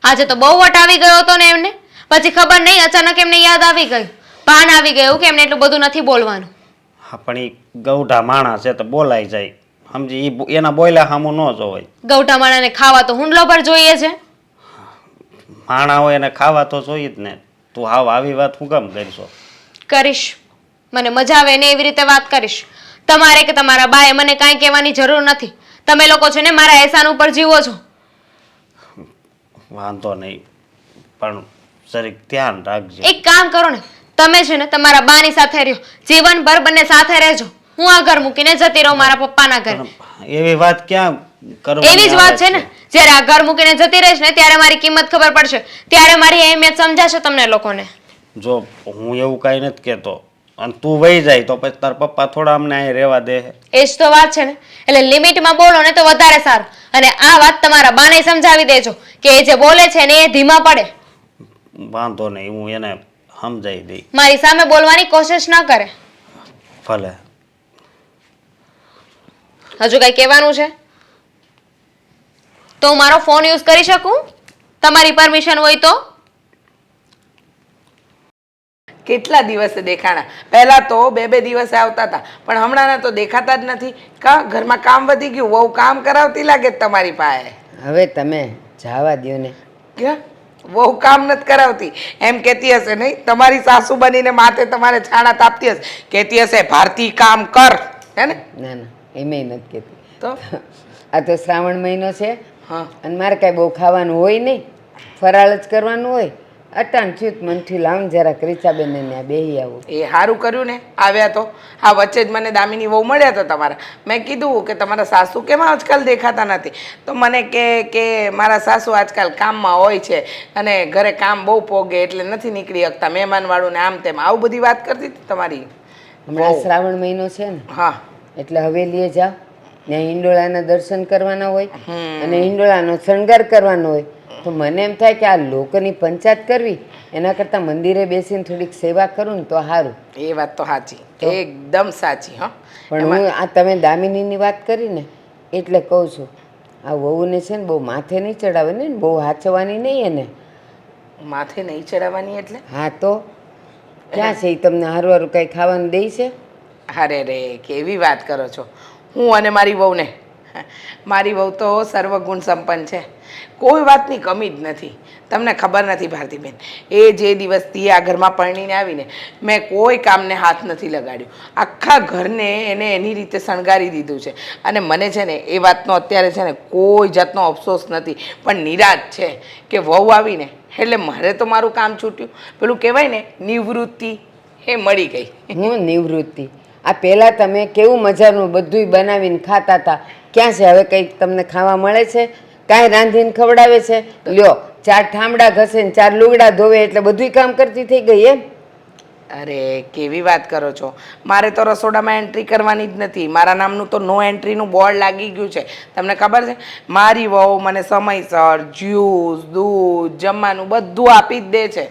આજે તો બહુ વટ આવી ગયો હતો ને એમને પછી ખબર નહીં અચાનક એમને યાદ આવી ગયું ભાન આવી ગયું કે એમને એટલું બધું નથી બોલવાનું હા પણ એ ગૌઢા માણસ છે તો બોલાઈ જાય સમજી ઈ એના બોલ્યા સામું ન જોવાય ગૌઠા માણાને ખાવા તો હુંડલો પર જોઈએ છે માણા હોય એને ખાવા તો જોઈએ જ ને તું હાવ આવી વાત હું કેમ કરશો કરીશ મને મજા આવે ને એવી રીતે વાત કરીશ તમારે કે તમારા બાએ મને કાંઈ કહેવાની જરૂર નથી તમે લોકો છે ને મારા એહસાન ઉપર જીવો છો વાંધો નહીં પણ જરીક ધ્યાન રાખજે. એક કામ કરો ને, તમે છે ને તમારા બાની સાથે રહ્યો, જીવનભર બંને સાથે રહેજો. હું આ ઘર મૂકીને જતી રહું મારા પપ્પાના ઘરે. એવી વાત ક્યાં કરવાની એવી જ વાત આવે છે ને, જ્યારે આ ઘર મૂકીને જતી રહીશ ને ત્યારે મારી કિંમત ખબર પડશે, ત્યારે મારી અહેમિયત સમજાશે તમને લોકોને. જો હું એવું કાંઈ નથી કહેતો અને તું વહી જાય તો પછી તાર પપ્પા થોડા અમને અહીં રહેવા દે. એ જ તો વાત છે ને, એટલે લિમિટમાં બોલો ને તો વધારે સારું. અને આ વાત તમારા બાને સમજાવી દેજો કે એ જે બોલે છે ને એ ધીમા પડે. વાંધો નહીં, હું એને સમજાવી દઈ. મારી સામે બોલવાની કોશિશ ન કરે. ભલે. હજુ કઈ કહેવાનું છે તો હું મારો ફોન યુઝ કરી શકું, તમારી પરમિશન હોય તો? કેટલા દિવસે દેખાણા? પહેલા તો બે દિવસે આવતા હતા, પણ હમણાંના તો દેખાતા જ નથી. કા ઘરમાં કામ વધી ગયું? બહુ કામ કરાવતી લાગે છે તમારી પાસે. હવે તમે જવા દ્યો ને. ક્યાં બહુ કામ નથી કરાવતી એમ કહેતી હશે નહીં? તમારી સાસુ બનીને માથે તમારે છાણા તાપતી હશે, કહેતી હશે ભારતી કામ કર, હે ને? ના ના, એમેય નથી કહેતી. તો આ તો શ્રાવણ મહિનો છે હા, અને મારે કાંઈ બહુ ખાવાનું હોય નહીં, ફરાળ જ કરવાનું હોય. અટાણ થયું મનથી લાવું જરાક રીચાબેન ત્યાં બેસી આવું. એ સારું કર્યું ને આવ્યા તો. હા, વચ્ચે જ મને દામિની બહુ મળ્યા હતા તમારા. મેં કીધું કે તમારા સાસુ કેમ આજકાલ દેખાતા નથી? તો મને કે મારા સાસુ આજકાલ કામમાં હોય છે અને ઘરે કામ બહુ પોગે એટલે નથી નીકળી શકતા, મહેમાનવાળું ને આમ તેમ આવું બધી વાત કરતી હતી તમારી. હમણાં શ્રાવણ મહિનો છે ને, હા, એટલે હવેલીએ જાઓ, ત્યાં હિંડોળાના દર્શન કરવાના હોય અને હિંડોળાનો શણગાર કરવાનો હોય. તો મને એમ થાય કે આ લોકોની પંચાયત કરવી એના કરતાં મંદિરે બેસીને થોડીક સેવા કરું ને તો સારું. એ વાત તો સાચી, એકદમ સાચી. હા, પણ હું આ તમે દામિનીની વાત કરી ને એટલે કહું છું, આ વહુને છે ને બહુ માથે નહીં ચડાવે ને, બહુ હાચવાની નહીં એને. માથે નહીં ચડાવવાની એટલે? હા તો ક્યાં છે એ તમને હારું હારું કંઈ ખાવાનું દે છે? અરે રે, કેવી વાત કરો છો! હું અને મારી વહુને, મારી વહુ તો સર્વગુણ સંપન્ન છે, કોઈ વાતની કમી જ નથી. તમને ખબર નથી ભારતીબેન, એ જે દિવસથી આ ઘરમાં પરણીને આવીને મેં કોઈ કામને હાથ નથી લગાડ્યું. આખા ઘરને એને એની રીતે શણગારી દીધું છે અને મને છે ને એ વાતનો અત્યારે છે ને કોઈ જાતનો અફસોસ નથી, પણ નિરાશ છે કે વહુ આવીને એટલે મારે તો મારું કામ છૂટ્યું. પેલું કહેવાય ને નિવૃત્તિ, એ મળી ગઈ. હું નિવૃત્તિ? આ પહેલાં તમે કેવું મજાનું બધુંય બનાવીને ખાતા હતા, ક્યાં છે હવે? કંઈક તમને ખાવા મળે છે? કાંઈ રાંધીને ખવડાવે છે? લ્યો, 4 ઠામડા ઘસે ને 4 લુગડા ધોવે એટલે બધુંય કામ કરતી થઈ ગઈ એમ? અરે કેવી વાત કરો છો! મારે તો રસોડામાં એન્ટ્રી કરવાની જ નથી. મારા નામનું તો નો એન્ટ્રીનું બોર્ડ લાગી ગયું છે. તમને ખબર છે? મારી વહુ મને સમયસર જ્યુસ, દૂધ, જમવાનું બધું આપી જ દે છે.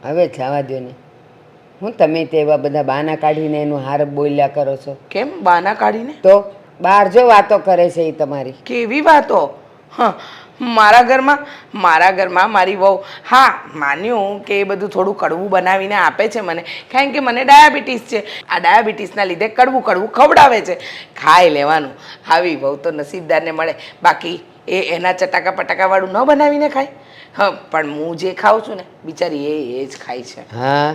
હવે જવા દો ને. હું તમે તે એવા બધા બહાના કાઢીને એનું હાર બોલ્યા કરો છો? કેમ બહાના કાઢીને? તો બહાર જો વાતો કરે છે એ તમારી. કેવી વાતો? હા, મારા ઘરમાં મારી વહુ, હા માન્યું કે એ બધું થોડું કડવું બનાવીને આપે છે મને, કારણ કે મને ડાયાબિટીસ છે. આ ડાયાબિટીસના લીધે કડવું ખવડાવે છે, ખાઈ લેવાનું. આવી વહુ તો નસીબદારને મળે. બાકી એના ચટાકા પટાકાવાળું ન બનાવીને ખાય. હા, પણ હું જે ખાઉં છું ને બિચારી એ જ ખાય છે. હા,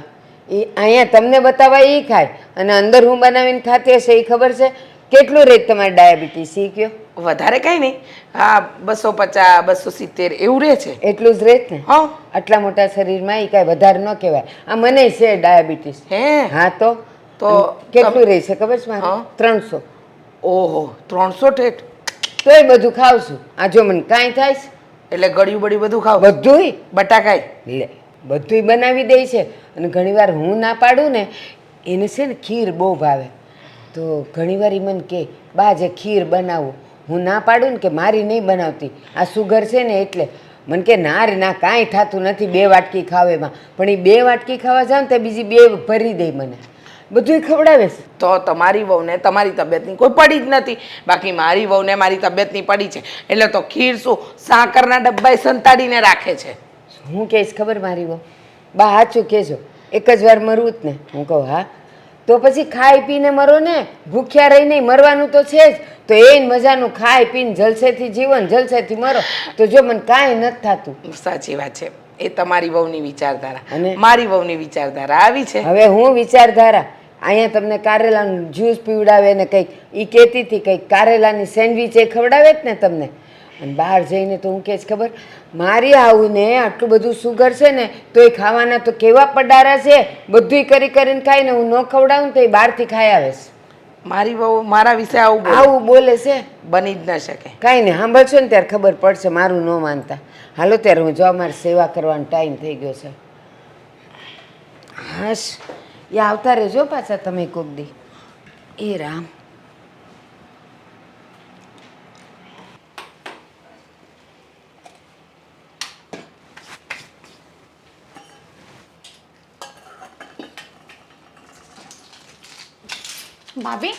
એ અહીંયા તમને બતાવવા એ ખાય અને અંદર હું બનાવીને ખાતી હશે એ ખબર છે? કેટલું રેટ તમારે ડાયાબિટીસ એ કયો? વધારે કંઈ નહીં, હા 250 270 એવું રહે છે. એટલું જ રેટ ને? હા, આટલા મોટા શરીરમાં એ કાંઈ વધારે ન કહેવાય. આ મને છે ડાયાબિટીસ. હે? હા તો કેટલું રહે છે ખબર છે મારે? 300. ઓહો, 300 ઠેઠ? તોય બધું ખાવ છું. આ જો મને કાંઈ થાય છે એટલે ગળ્યું બળ્યું બધું ખાવ? બધુંય બટાકાય? લે, બધુંય બનાવી દે છે. અને ઘણીવાર હું ના પાડું ને, એને છે ને ખીર બહુ ભાવે, તો ઘણીવાર એ મને કહે બા જે ખીર બનાવું. હું ના પાડું ને કે મારી નહીં બનાવતી, આ સુગર છે ને એટલે. મને કે ના રે ના, કાંઈ થતું નથી 2 વાટકી ખાવ એમાં. પણ એ 2 વાટકી ખાવા જાવ ને તો બીજી 2 ભરી દે મને. બધુંય ખવડાવે છે. તો તમારી વહુને તમારી તબિયતની કોઈ પડી જ નથી, બાકી મારી વહુને મારી તબિયતની પડી છે એટલે તો ખીર શું સાકરના ડબ્બાએ સંતાડીને રાખે છે. હું કહીશ ખબર મારી વહુ? બા સાચું કહેજો, એક જ વાર મરવું જ ને? હું કહું હા. તો પછી ખાઈ પીને મરો ને, ભૂખ્યા રહીને મરવાનું તો છે જ. તો એ મજાનું ખાઈ પીને જલસેથી જીવન, જલસેથી મરો. તો જો મને કાંઈ નથી થતું. સાચી વાત છે, એ તમારી વહુની વિચારધારા. અને મારી વહુની વિચારધારા આવી છે. હવે હું વિચારધારા અહીંયા તમને કારેલાનું જ્યુસ પીવડાવે ને કંઈક એ કહેતી હતી કંઈક કારેલાની સેન્ડવીચ એ ખવડાવે જ ને તમને. અને બહાર જઈને તો હું કે ખબર મારી આવુને આટલું બધું સુગર છે ને તો એ ખાવાના તો કેવા પડારા છે, બધુંય કરી કરીને ખાય ને હું ન ખવડાવું તો એ બહારથી ખાઈ આવે છે. મારી બહુ મારા વિશે આવું બોલે. આવું બોલે છે. બની જ ન શકે. કાંઈ નહીં, સાંભળશો ને ત્યારે ખબર પડશે, મારું ન માનતા. હાલો ત્યારે હું જો મારી સેવા કરવાનો ટાઈમ થઈ ગયો છે. હાશ, એ આવતા રહેજો પાછા તમે કોક દી. એ રામ. ભાભી,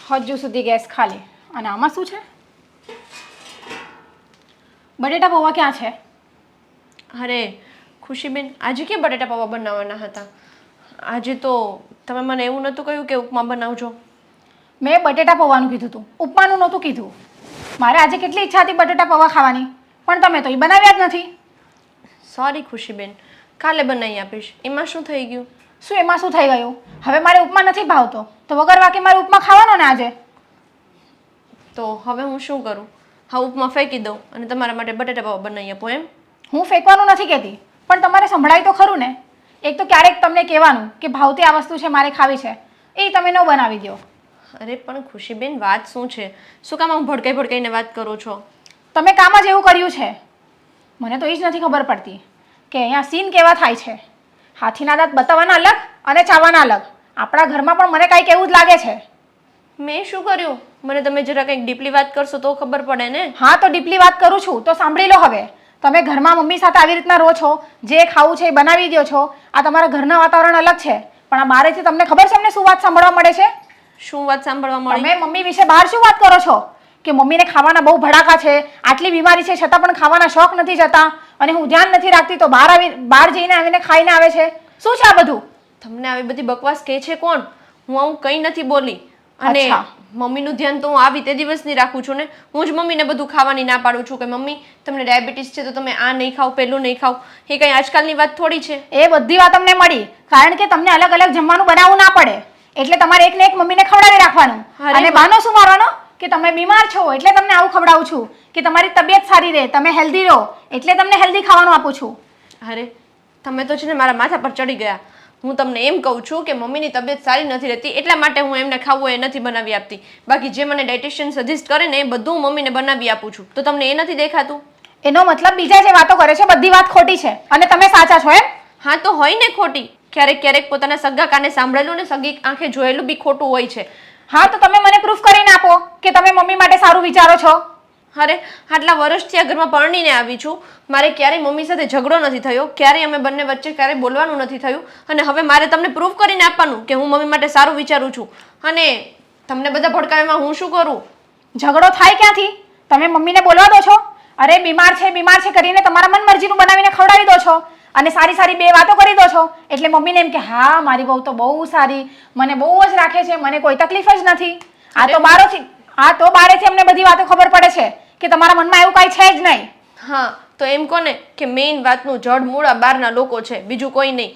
હજુ સુધી ગેસ ખાલી. અને આમાં શું છે? બટેટા પૌવા ક્યાં છે? અરે ખુશીબેન, આજે કે બટેટા પૌવા બનાવવાના હતા? આજે તો તમે મને એવું નહોતું કહ્યું કે ઉપમા બનાવજો? મેં બટેટા પૌવાનું કીધું હતું, ઉપમાનું નહોતું કીધું. મારે આજે કેટલી ઈચ્છા હતી બટેટા પૌવા ખાવાની, પણ તમે તો એ બનાવ્યા જ નથી. સોરી ખુશીબેન, કાલે બનાવી આપીશ. એમાં શું થઈ ગયું? શું એમાં શું થઈ ગયું? હવે મારે ઉપમા નથી ભાવતો તો વગર વાકે મારે ઉપમા ખાવાનો ને આજે. તો હવે હું શું કરું? હા, ઉપમા ફેંકી દઉં અને તમારા માટે બટેટા પૌવા બનાવી આપો એમ? હું ફેંકવાનું નથી કહેતી, પણ તમારે સંભળાય તો ખરું ને. એક તો ક્યારેક તમને કહેવાનું કે ભાવતી આ વસ્તુ છે મારે ખાવી છે, એ તમે ન બનાવી દો. અરે પણ ખુશીબેન, વાત શું છે? શું કામ આમ ભડકાઈને વાત કરો છો? તમે કામ જ એવું કર્યું છે, મને તો એ જ નથી ખબર પડતી કે અહીંયા સીન કેવા થાય છે. હાથીના દાંત બતાવવાના અલગ અને ચાવવાના અલગ. આપણા ઘરમાં પણ મને કાંઈક એવું જ લાગે છે. મેં શું કર્યું? મને તમે જરા કંઈક ડીપલી વાત કરશો તો ખબર પડે ને. હા, તો ડીપલી વાત કરું છું તો સાંભળી લો. હવે તમે ઘરમાં મમ્મી સાથે આવી રીતના રહો છો, જે ખાવું છે એ બનાવી દો છો. આ તમારા ઘરના વાતાવરણ અલગ છે, પણ આ બહારેથી તમને ખબર છે અમને શું વાત સાંભળવા મળે છે? શું વાત સાંભળવા મળી? તમે મમ્મી વિશે બહાર શું વાત કરો છો કે મમ્મીને ખાવાના બહુ ભડાકા છે, આટલી બીમારી છે છતાં પણ ખાવાના શોખ નથી જતા, અને હું ધ્યાન નથી રાખતી તો બહાર જઈને આવીને ખાઈને આવે છે. શું છે આ બધું? તમને આવી બધી બકવાસ કહે છે કોણ? હું આવું કંઈ નથી બોલી. અને અચ્છા. મમ્મીનું ધ્યાન તો હું આવી તે દિવસની રાખું છું ને. હું જ મમ્મીને બધું ખાવાની ના પાડું છું કે મમ્મી તમને ડાયાબિટીસ છે તો તમે આ નહીં ખાવ, પેલું નહીં ખાવ. એ કંઈ આજકાલની વાત થોડી છે. એ બધી વાત અમને મળી, કારણ કે તમને અલગ અલગ જમવાનું બનાવવું ના પડે, એટલે તમારે એકને એક મમ્મીને ખવડાવી રાખવાનું. અરે અને બહાનો શું મારવાનો કે તમે બીમાર છો એટલે તમને આવું ખવડાવું છું, કે તમારી તબિયત સારી રહે, તમે હેલ્ધી રહો એટલે તમને હેલ્ધી ખાવાનું આપું છું. અરે તમે તો છે ને મારા માથા પર ચડી ગયા. હું તમને એમ કહું છું કે મમ્મીની તબિયત સારી નથી રહેતી એટલા માટે હું એમને ખાવું એ નથી બનાવી આપતી. બાકી જે મને ડાયટિશિયન સજેસ્ટ કરે ને એ બધું હું મમ્મીને બનાવી આપું છું. તો તમને એ નથી દેખાતું? એનો મતલબ બીજા જે વાતો કરે છે બધી વાત ખોટી છે અને તમે સાચા છો એમ? હા, તો હોય ને ખોટી. ક્યારેક ક્યારેક પોતાના સગા કાને સાંભળેલું ને સગી આંખે જોયેલું બી ખોટું હોય છે. હા, તો તમે મને પ્રૂફ કરીને આપો કે તમે મમ્મી માટે સારું વિચારો છો. અરે આટલા વર્ષથી આ ઘરમાં પરણીને આવી છું, મારે ક્યારેય મમ્મી સાથે ઝઘડો નથી થયો, ક્યારેય અમે બંને વચ્ચે ક્યારેય બોલવાનું નથી થયું, અને હવે મારે તમને પ્રૂફ કરીને આપવાનું કે હું મમ્મી માટે સારું વિચારું છું. અને તમને બધા ભડકાવામાં હું શું કરું? ઝઘડો થાય ક્યાંથી? તમે મમ્મીને બોલવા દો છો. અરે બીમાર છે કરીને તમારા મન મરજીનું બનાવીને ખવડાવી દો છો અને સારી સારી બે વાતો કરી દો છો, એટલે મમ્મીને એમ કે હા મારી બહુ તો બહુ સારી, મને બહુ જ રાખે છે, મને કોઈ તકલીફ જ નથી. આ તો બારેથી અમને બધી વાતો ખબર પડે છે કે તમારા મનમાં એવું કાંઈ છે જ નહીં. હા, તો એમ કોને કે મેઇન વાતનું જડ મૂળ આ બહારના લોકો છે, બીજું કોઈ નહીં.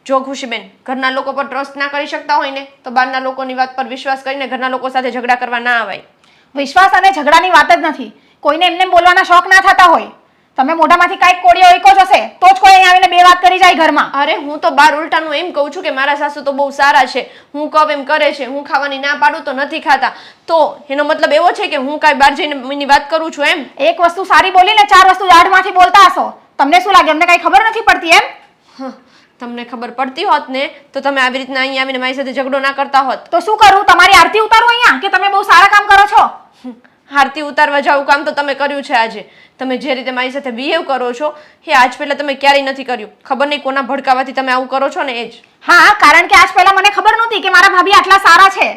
જો ખુશીબેન, ઘરના લોકો પર ટ્રસ્ટ ના કરી શકતા હોય ને તો બહારના લોકોની વાત પર વિશ્વાસ કરીને ઘરના લોકો સાથે ઝઘડા કરવા ના આવાય. વિશ્વાસ અને ઝઘડાની વાત જ નથી. કોઈને એમને બોલવાના શોખ ના થતા હોય, તમે મોઢામાંથી કાંઈક કોળીઓ એકો જ હશે તો જ કોઈ અહીંયા આવીને બે વાત કરી જાય ઘરમાં. અરે હું તો બાર ઉલટાનું એમ કહું છું કે મારા સાસુ તો બહુ સારા છે, હું કહું એમ કરે છે, હું ખાવાની ના પાડું તો નથી ખાતા. તો એનો મતલબ એવો છે કે હું કાંઈ બહાર જઈને મમ્મીની વાત કરું છું એમ? એક વસ્તુ સારી બોલીને ચાર વસ્તુ દાઢમાંથી બોલતા હશો. તમને શું લાગે અમને કાંઈ ખબર નથી પડતી એમ? તમને ખબર પડતી હોત ને તો તમે આવી રીતના અહીંયા આવીને મારી સાથે ઝઘડો ના કરતા હોત. તો શું કરું? તમારી આરતી ઉતારું અહીંયા કે તમે બહુ સારા કામ કરો છો? આરતી ઉતારવા જાવું કામ તો તમે કર્યું છે આજે. તમે જે રીતે મારી સાથે બિહેવ કરો છો એ આજ પહેલા તમે ક્યારેય નથી કર્યું. ખબર નહીં કોના ભડકાવાથી તમે આવું કરો છો ને એ જ. હા, કારણ કે આજ પહેલા મને ખબર નહોતી કે મારા ભાભી આટલા સારા છે.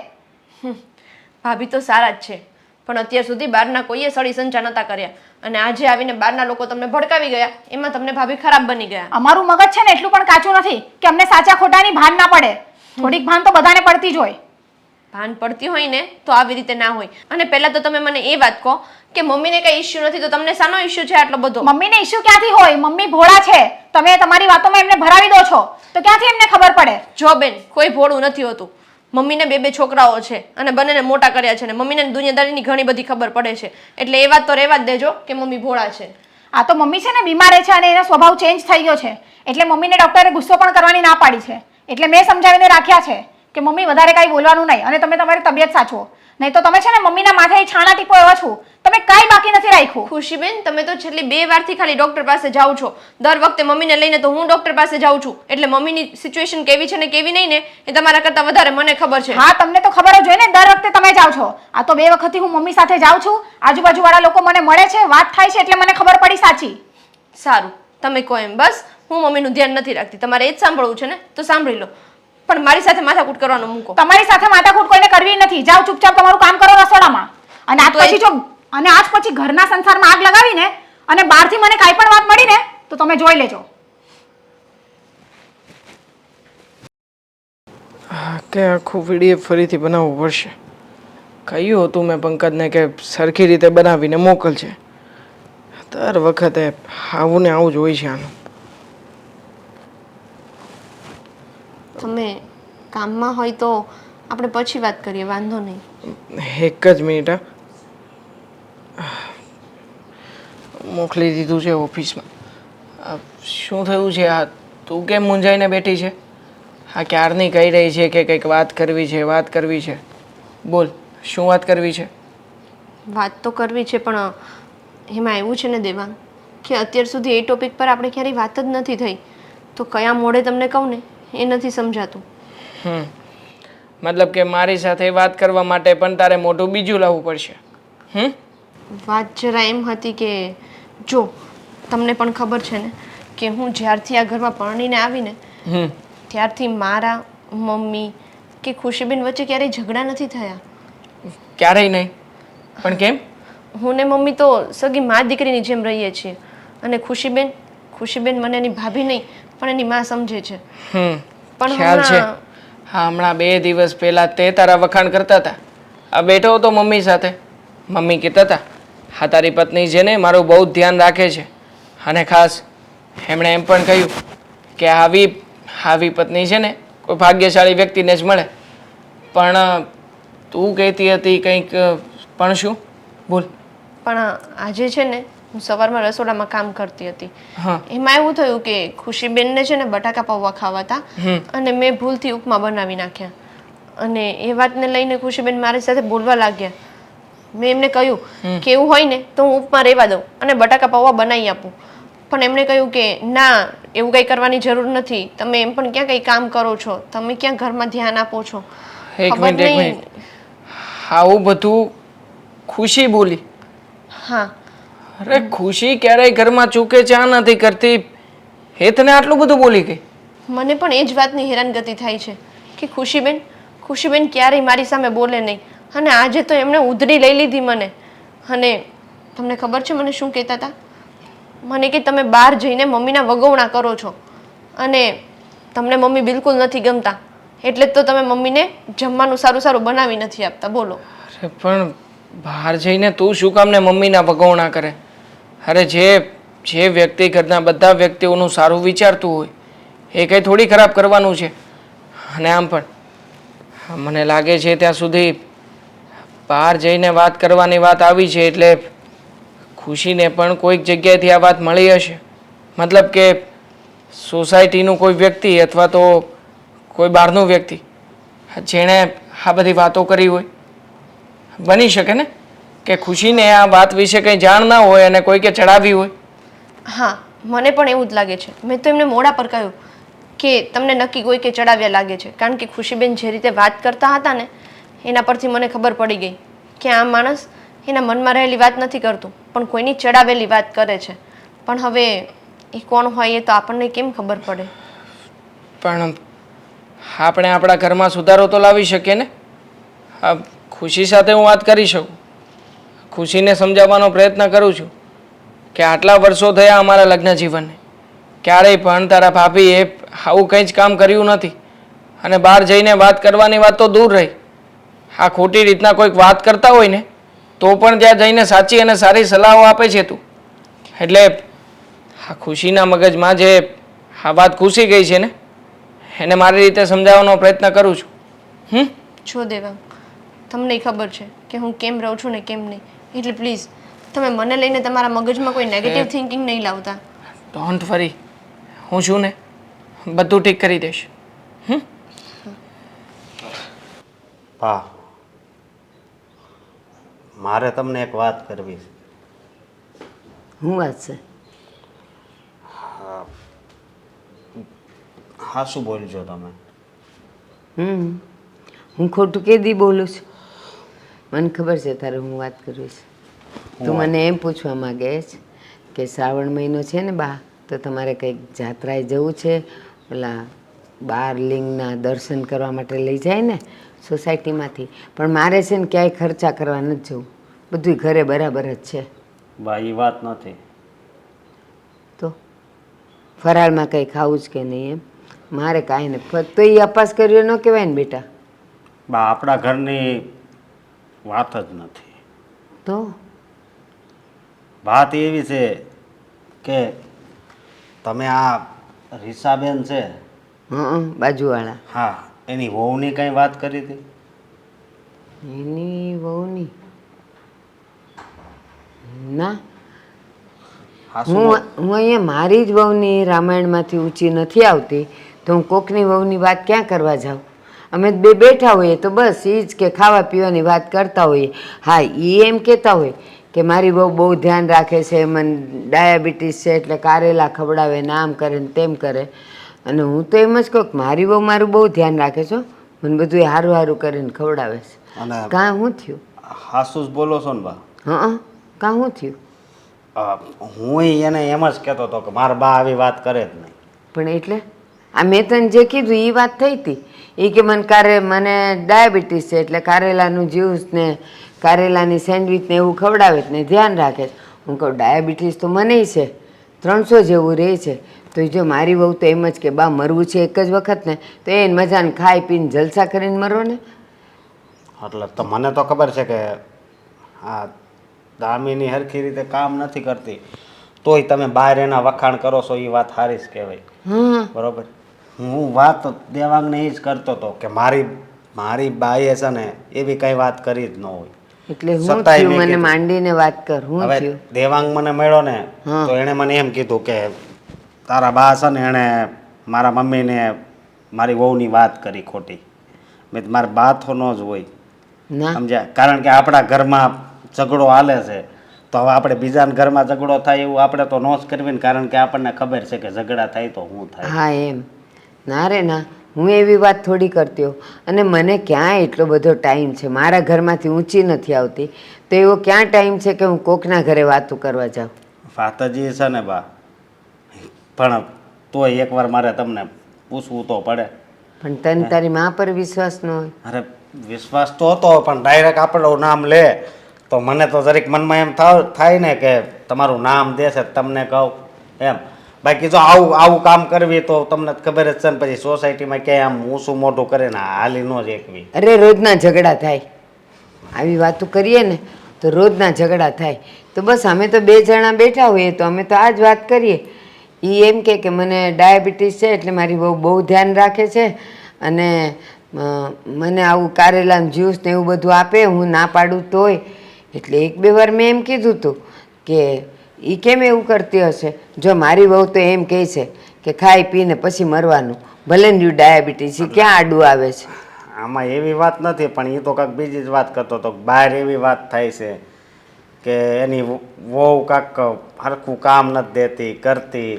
ભાભી તો સારા જ છે, પણ અત્યાર સુધી બહારના કોઈએ સળી સંચા નતા કર્યા, અને આજે આવીને બહારના લોકો તમને ભડકાવી ગયા એમાં તમને ભાભી ખરાબ બની ગયા. અમારું મગજ છે ને એટલું પણ કાચું નથી કે અમને સાચા ખોટાની ભાન ના પડે. થોડીક ભાન તો બધાને પડતી જ હોય. ભાન પડતી હોય ને તો આવી રીતે ના હોય. અને પહેલા તો તમે મને એ વાત કહો કે મમ્મીને કઈ ઇશ્યુ નથી તો તમને શાનો ઇશ્યુ છે આટલો બધો? મમ્મીને ઇશ્યુ ક્યાંથી હોય? મમ્મી ભોળા છે, તમે તમારી વાતોમાં એમને ભરાવી દો છો તો ક્યાંથી એમને ખબર પડે? જો બેન, કોઈ ભોળું નથી હોતું. મમ્મીને બે છોકરાઓ છે અને બંનેને મોટા કર્યા છે અને મમ્મીને દુનિયાદારીની ઘણી બધી ખબર પડે છે. એટલે એ વાત તો રહેવા જ દેજો કે મમ્મી ભોળા છે. આ તો મમ્મી છે ને બીમાર છે અને એનો સ્વભાવ ચેન્જ થઈ ગયો છે, એટલે મમ્મીને ડૉક્ટરે ગુસ્સો પણ કરવાની ના પાડી છે. એટલે મેં સમજાવીને રાખ્યા છે કે મમ્મી વધારે કાંઈ બોલવાનું નહીં અને તમે તમારી તબિયત સાચવો, નહીં તો તમે છે ને મમ્મીના માથે છાણા ટીપો એવા છો, તમે કાંઈ બાકી નથી રાખ્યું. ખુશીબેન, તમે તો છેલ્લી 2 વારથી ખાલી ડૉક્ટર પાસે જાઓ છો. દર વખતે મમ્મીને લઈને તો હું ડૉક્ટર પાસે જાઉં છું. એટલે મમ્મીની સિચ્યુએશન કેવી છે ને કેવી નહીં ને એ તમારા કરતાં વધારે મને ખબર છે. હા, તમને તો ખબર જ હોય ને, દર વખતે તમે જાઓ છો. આ તો 2 વખતથી હું મમ્મી સાથે જાઉં છું, આજુબાજુવાળા લોકો મને મળે છે, વાત થાય છે, એટલે મને ખબર પડી સાચી. સારું, તમે કહો એમ. બસ હું મમ્મીનું ધ્યાન નથી રાખતી. તમારે એ જ સાંભળવું છે ને તો સાંભળી લો, પણ મારી સાથે માથાકૂટ કરવાનું મૂકો. તમારી સાથે માથાકૂટ કોઈને કરવી નથી. જાઓ ચૂપચાપ તમારું કામ કરો રસોડામાં. અને આજ પછી ઘરના સંસારમાં આગ લગાવીને અને બહારથી મને કાંઈ પણ વાત મળી ને તો તમે જોઈ લેજો. કે આખું વિડીયો ફરીથી બનાવવું પડશે. કહ્યું હતું મેં પંકજને કે સરખી રીતે બનાવીને મોકલજે. દર વખતે આવું ને આવું જ હોય છે આનું. તમે કામમાં હોય તો આપણે પછી વાત કરીએ, વાંધો નહીં. એક જ મિનિટ. મોકલી દીધું છે ઓફિસમાં. શું થયું છે? આ તું કેમ મૂંઝાઈને બેઠી છે? આ ક્યારની કહી રહી છે કે કંઈક વાત કરવી છે. બોલ, શું વાત કરવી છે? વાત તો કરવી છે, પણ એમાં એવું છે ને દેવાંગ કે અત્યાર સુધી એ ટોપિક પર આપણે ક્યારેય વાત જ નથી થઈ. તો કયા મોડે તમને કહું ને એ નથી સમજાતું. મતલબ કે મારી સાથે વાત કરવા માટે પણ તારે મોટું બીજું લાવવું પડશે. વાત જરા એમ હતી કે જો તમને પણ ખબર છે ને કે હું જ્યારથી આ ઘરમાં પરણીને આવીને ત્યારથી મારા મમ્મી કે ખુશીબેન વચ્ચે ક્યારેય ઝઘડા નથી થયા. ક્યારેય નહીં? પણ કેમ? હું ને મમ્મી તો સગી મા દીકરીની જેમ રહીએ છીએ અને ખુશીબેન મને એની ભાભી નહીં પણ એની માં સમજે છે. પણ ખ્યાલ છે. હા, હમણાં 2 દિવસ પહેલા તે તારા વખાણ કરતા હતા. આ બેઠો હતો મમ્મી સાથે. મમ્મી કહેતા હતા હા તારી પત્ની છે ને મારું બહુ ધ્યાન રાખે છે, અને ખાસ એમણે એમ પણ કહ્યું કે આવી પત્ની છે ને કોઈ ભાગ્યશાળી વ્યક્તિને જ મળે. પણ તું કહેતી હતી કંઈક, પણ શું? બોલ. પણ આજે છે ને હું સવારમાં રસોડામાં કામ કરતી હતી. એમાં એવું થયું કે ખુશીબેનને છે ને બટાકા પૌવા ખાવા હતા અને મેં ભૂલથી ઉપમા બનાવી નાખ્યા. અને એ વાતને લઈને ખુશીબેન મારી સાથે બોલવા લાગ્યા. મેં એમને કહ્યું કે એવું હોય ને તો હું ઉપમા રહેવા દઉં અને બટાકા પૌવા બનાવી આપું. પણ એમણે કહ્યું કે ના, એવું કંઈ કરવાની જરૂર નથી. તમે એમ પણ ક્યાં કંઈ કામ કરો છો, તમે ક્યાં ઘરમાં ધ્યાન આપો છો. એક મિનિટ. આવું બધું ખુશી બોલી? હા. અરે ખુશી ક્યારેય ઘરમાં ચૂકે ચા નથી કરતી, એ તને આટલું બધું બોલી ગઈ? મને પણ એ જ વાતની હેરાનગતિ થાય છે કે ખુશીબેન ક્યારેય મારી સામે બોલે નહીં. અને આજે તો એમણે ઉધરી લઈ લીધી મને. અને તમને ખબર છે મને શું કહેતા હતા? મને કે તમે બહાર જઈને મમ્મીના વગવણા કરો છો અને તમને મમ્મી બિલકુલ નથી ગમતા, એટલે જ તો તમે મમ્મીને જમવાનું સારું બનાવી નથી આપતા. બોલો. અરે પણ બહાર જઈને તું શું કામ ને મમ્મીના વગવણા કરે? અરે જે વ્યક્તિ ઘરના બધા વ્યક્તિઓનું સારું વિચારતું હોય એ કંઈ થોડી ખરાબ કરવાનું છે. અને આમ પણ મને લાગે છે ત્યાં સુધી બહાર જઈને વાત કરવાની વાત આવી છે એટલે ખુશીને પણ કોઈક જગ્યાએથી આ વાત મળી હશે. મતલબ કે સોસાયટીનું કોઈ વ્યક્તિ અથવા તો કોઈ બહારનું વ્યક્તિ જેણે આ બધી વાતો કરી હોય. બની શકે ને કે ખુશીને આ વાત વિશે કંઈ જાણ ના હોય અને કોઈકે ચડાવી હોય. હા, મને પણ એવું જ લાગે છે. મેં તો એમને મોઢા પર કહ્યું કે તમને નક્કી કોઈકે ચડાવ્યા લાગે છે, કારણ કે ખુશીબેન જે રીતે વાત કરતા હતા ને એના પરથી મને ખબર પડી ગઈ કે આ માણસ એના મનમાં રહેલી વાત નથી કરતું પણ કોઈની ચડાવેલી વાત કરે છે. પણ હવે એ કોણ હોય એ તો આપણને કેમ ખબર પડે? પણ આપણે આપણા ઘરમાં સુધારો તો લાવી શકીએ ને. ખુશી સાથે હું વાત કરી શકું, ખુશીને સમજાવવાનો પ્રયત્ન કરું છું કે આટલા વર્ષો થયા અમારા લગ્ન જીવનને, ક્યારેય પણ તારા ભાભીએ આવું કંઈ જ કામ કર્યું નથી. અને બહાર જઈને વાત કરવાની વાત તો દૂર રહી, આ ખોટી રીતના કોઈક વાત કરતા હોય ને તો પણ ત્યાં જઈને સાચી અને સારી સલાહો આપે છે તું. એટલે આ ખુશીના મગજમાં જે આ વાત ઘૂસી ગઈ છે ને એને મારી રીતે સમજાવવાનો પ્રયત્ન કરું છું. જો દેવાંગ, તમને ખબર છે કે હું કેમ રહું છું ને કેમ નહીં, એટલે પ્લીઝ તમે મને લઈને તમારા મગજમાં કોઈ નેગેટિવ થિંકિંગ નહીં લાવતા. ડોન્ટ વરી, હું છું ને, બધું ઠીક કરી દઈશ. હા, મારે તમને એક વાત કરવી છે. શું વાત છે? હા, શું બોલજો તમે? હું ખોટું કેદી બોલું છું? મને ખબર છે તારે હું વાત કરીશ. તું મને એમ પૂછવા માંગે છે કે શ્રાવણ મહિનો છે ને બા, તો તમારે કંઈક જાત્રાએ જવું છે, ઓલા 12 લિંગના દર્શન કરવા માટે લઈ જાય ને સોસાયટીમાંથી. પણ મારે છે ને ક્યાંય ખર્ચા કરવા નથી જવું, બધું ઘરે બરાબર જ છે. બા, એ વાત નથી. તો ફરાળમાં કંઈ ખાવું જ કે નહીં એમ? મારે કાંઈ નહીં, તો એ અપાસ કર્યો ન કહેવાય ને બેટા. બા, આપણા ઘરની વાત જ નથી. તો વાત એવી છે કે તમે આ રીસાબેન છે, બાજુવાળા, હા, એની વહુની કંઈ વાત કરી હતી? એની વહુની ના, હા, હું અહીંયા મારી જ વહુની રામાયણમાંથી ઊંચી નથી આવતી, તો હું કોકની વહુની વાત ક્યાં કરવા જાઉં? અમે બે બેઠા હોઈએ તો બસ એ જ કે ખાવા પીવાની વાત કરતા હોઈએ. હા, એ એમ કહેતા હોય કે મારી વહુ બહુ ધ્યાન રાખે છે, મને ડાયાબિટીસ છે એટલે કારેલા ખવડાવે ને આમ કરે ને તેમ કરે. અને હું તો એમ જ કહું કે મારી વહુ મારું બહુ ધ્યાન રાખે છે, મને બધું સારું સારું કરીને ખવડાવે છે. અને કાં શું થયું? હાસુ જ બોલો છો ને બા? કાં શું થયું? હું એને એમ જ કહેતો હતો કે મારા બા આવી વાત કરે જ નહીં. પણ એટલે આ મેં તને જે કીધું એ વાત થઈ હતી. એ કે મને ડાયાબિટીસ છે એટલે કારેલાનું જ્યુસ ને કારેલાની સેન્ડવિચ ને એવું ખવડાવે જ ને ધ્યાન રાખે છે. હું કહું ડાયાબિટીસ તો મનેય છે, 300 જેવું રહે છે. તો જો મારી વહુ તો એમ જ કે બા મરવું છે એક જ વખત ને, તો એને મજાને ખાઈ પીને જલસા કરીને મરો ને. એટલે તો મને તો ખબર છે કે આ દામિની હરખી રીતે કામ નથી કરતી, તોય તમે બહાર એના વખાણ કરો છો, એ વાત સારી જ કહેવાય. બરોબર. હું વાત દેવાંગને એ જ કરતો હતો કે મારી બાઈએ છે ને એવી કઈ વાત કરી જ ન હોય. એટલે હું થયું મને માંડીને વાત કર. હું થયું? દેવાંગ મને મળ્યો ને તો એણે મને એમ કીધું કે તારા બા છે ને એણે મારા મમ્મીને મારી વહુની વાત કરી ખોટી. મેં મારા બા તો ન જ હોય, સમજ્યા? કારણ કે આપણા ઘરમાં ઝઘડો હાલે છે, તો હવે આપણે બીજાના ઘરમાં ઝઘડો થાય એવું આપણે તો ન જ કરવી ને, કારણ કે આપણને ખબર છે કે ઝઘડા થાય તો શું થાય. હા એમ ના રે ના, હું એવી વાત થોડી કરતી હોઉં. અને મને ક્યાં એટલો બધો ટાઈમ છે? મારા ઘરમાંથી ઊંચી નથી આવતી, તો એવો ક્યાં ટાઈમ છે કે હું કોકના ઘરે વાતું કરવા જાઉં? વાત જ છે ને બા, પણ તોય એકવાર મારે તમને પૂછવું તો પડે. પણ તને તારી મા પર વિશ્વાસ ન હોય? અરે વિશ્વાસ તો હતો, પણ ડાયરેક્ટ આપણું નામ લે તો મને તો જરીક મનમાં એમ થાય ને કે તમારું નામ દેશે તમને કહું એમ. બાકી જો આવું કામ કરવી તો તમને ખબર જ છે ને, પછી સોસાયટીમાં ક્યાંય આમ ઊંચું મોઢું કરે ને હાલી ન જ એકવી. અરે રોજના ઝઘડા થાય, આવી વાતો કરીએ ને તો રોજના ઝઘડા થાય. તો બસ અમે તો 2 જણા બેઠા હોઈએ તો અમે તો આ જ વાત કરીએ. એ એમ કે મને ડાયાબિટીસ છે એટલે મારી બહુ ધ્યાન રાખે છે, અને મને આવું કારેલાનું જ્યુસ ને એવું બધું આપે, હું ના પાડું તોય. એટલે 1-2 વાર મેં એમ કીધું હતું કે એ કેમ એવું કરતી હશે? જો મારી વહુ તો એમ કહે છે કે ખાઈ પીને પછી મરવાનું, ભલે ને ડાયાબિટીસ, એ ક્યાં આડું આવે છે? આમાં એવી વાત નથી, પણ એ તો કાંઈક બીજી જ વાત કરતો હતો. બહાર એવી વાત થાય છે કે એની વહુ કાંક હરખું કામ નથી દેતી કરતી,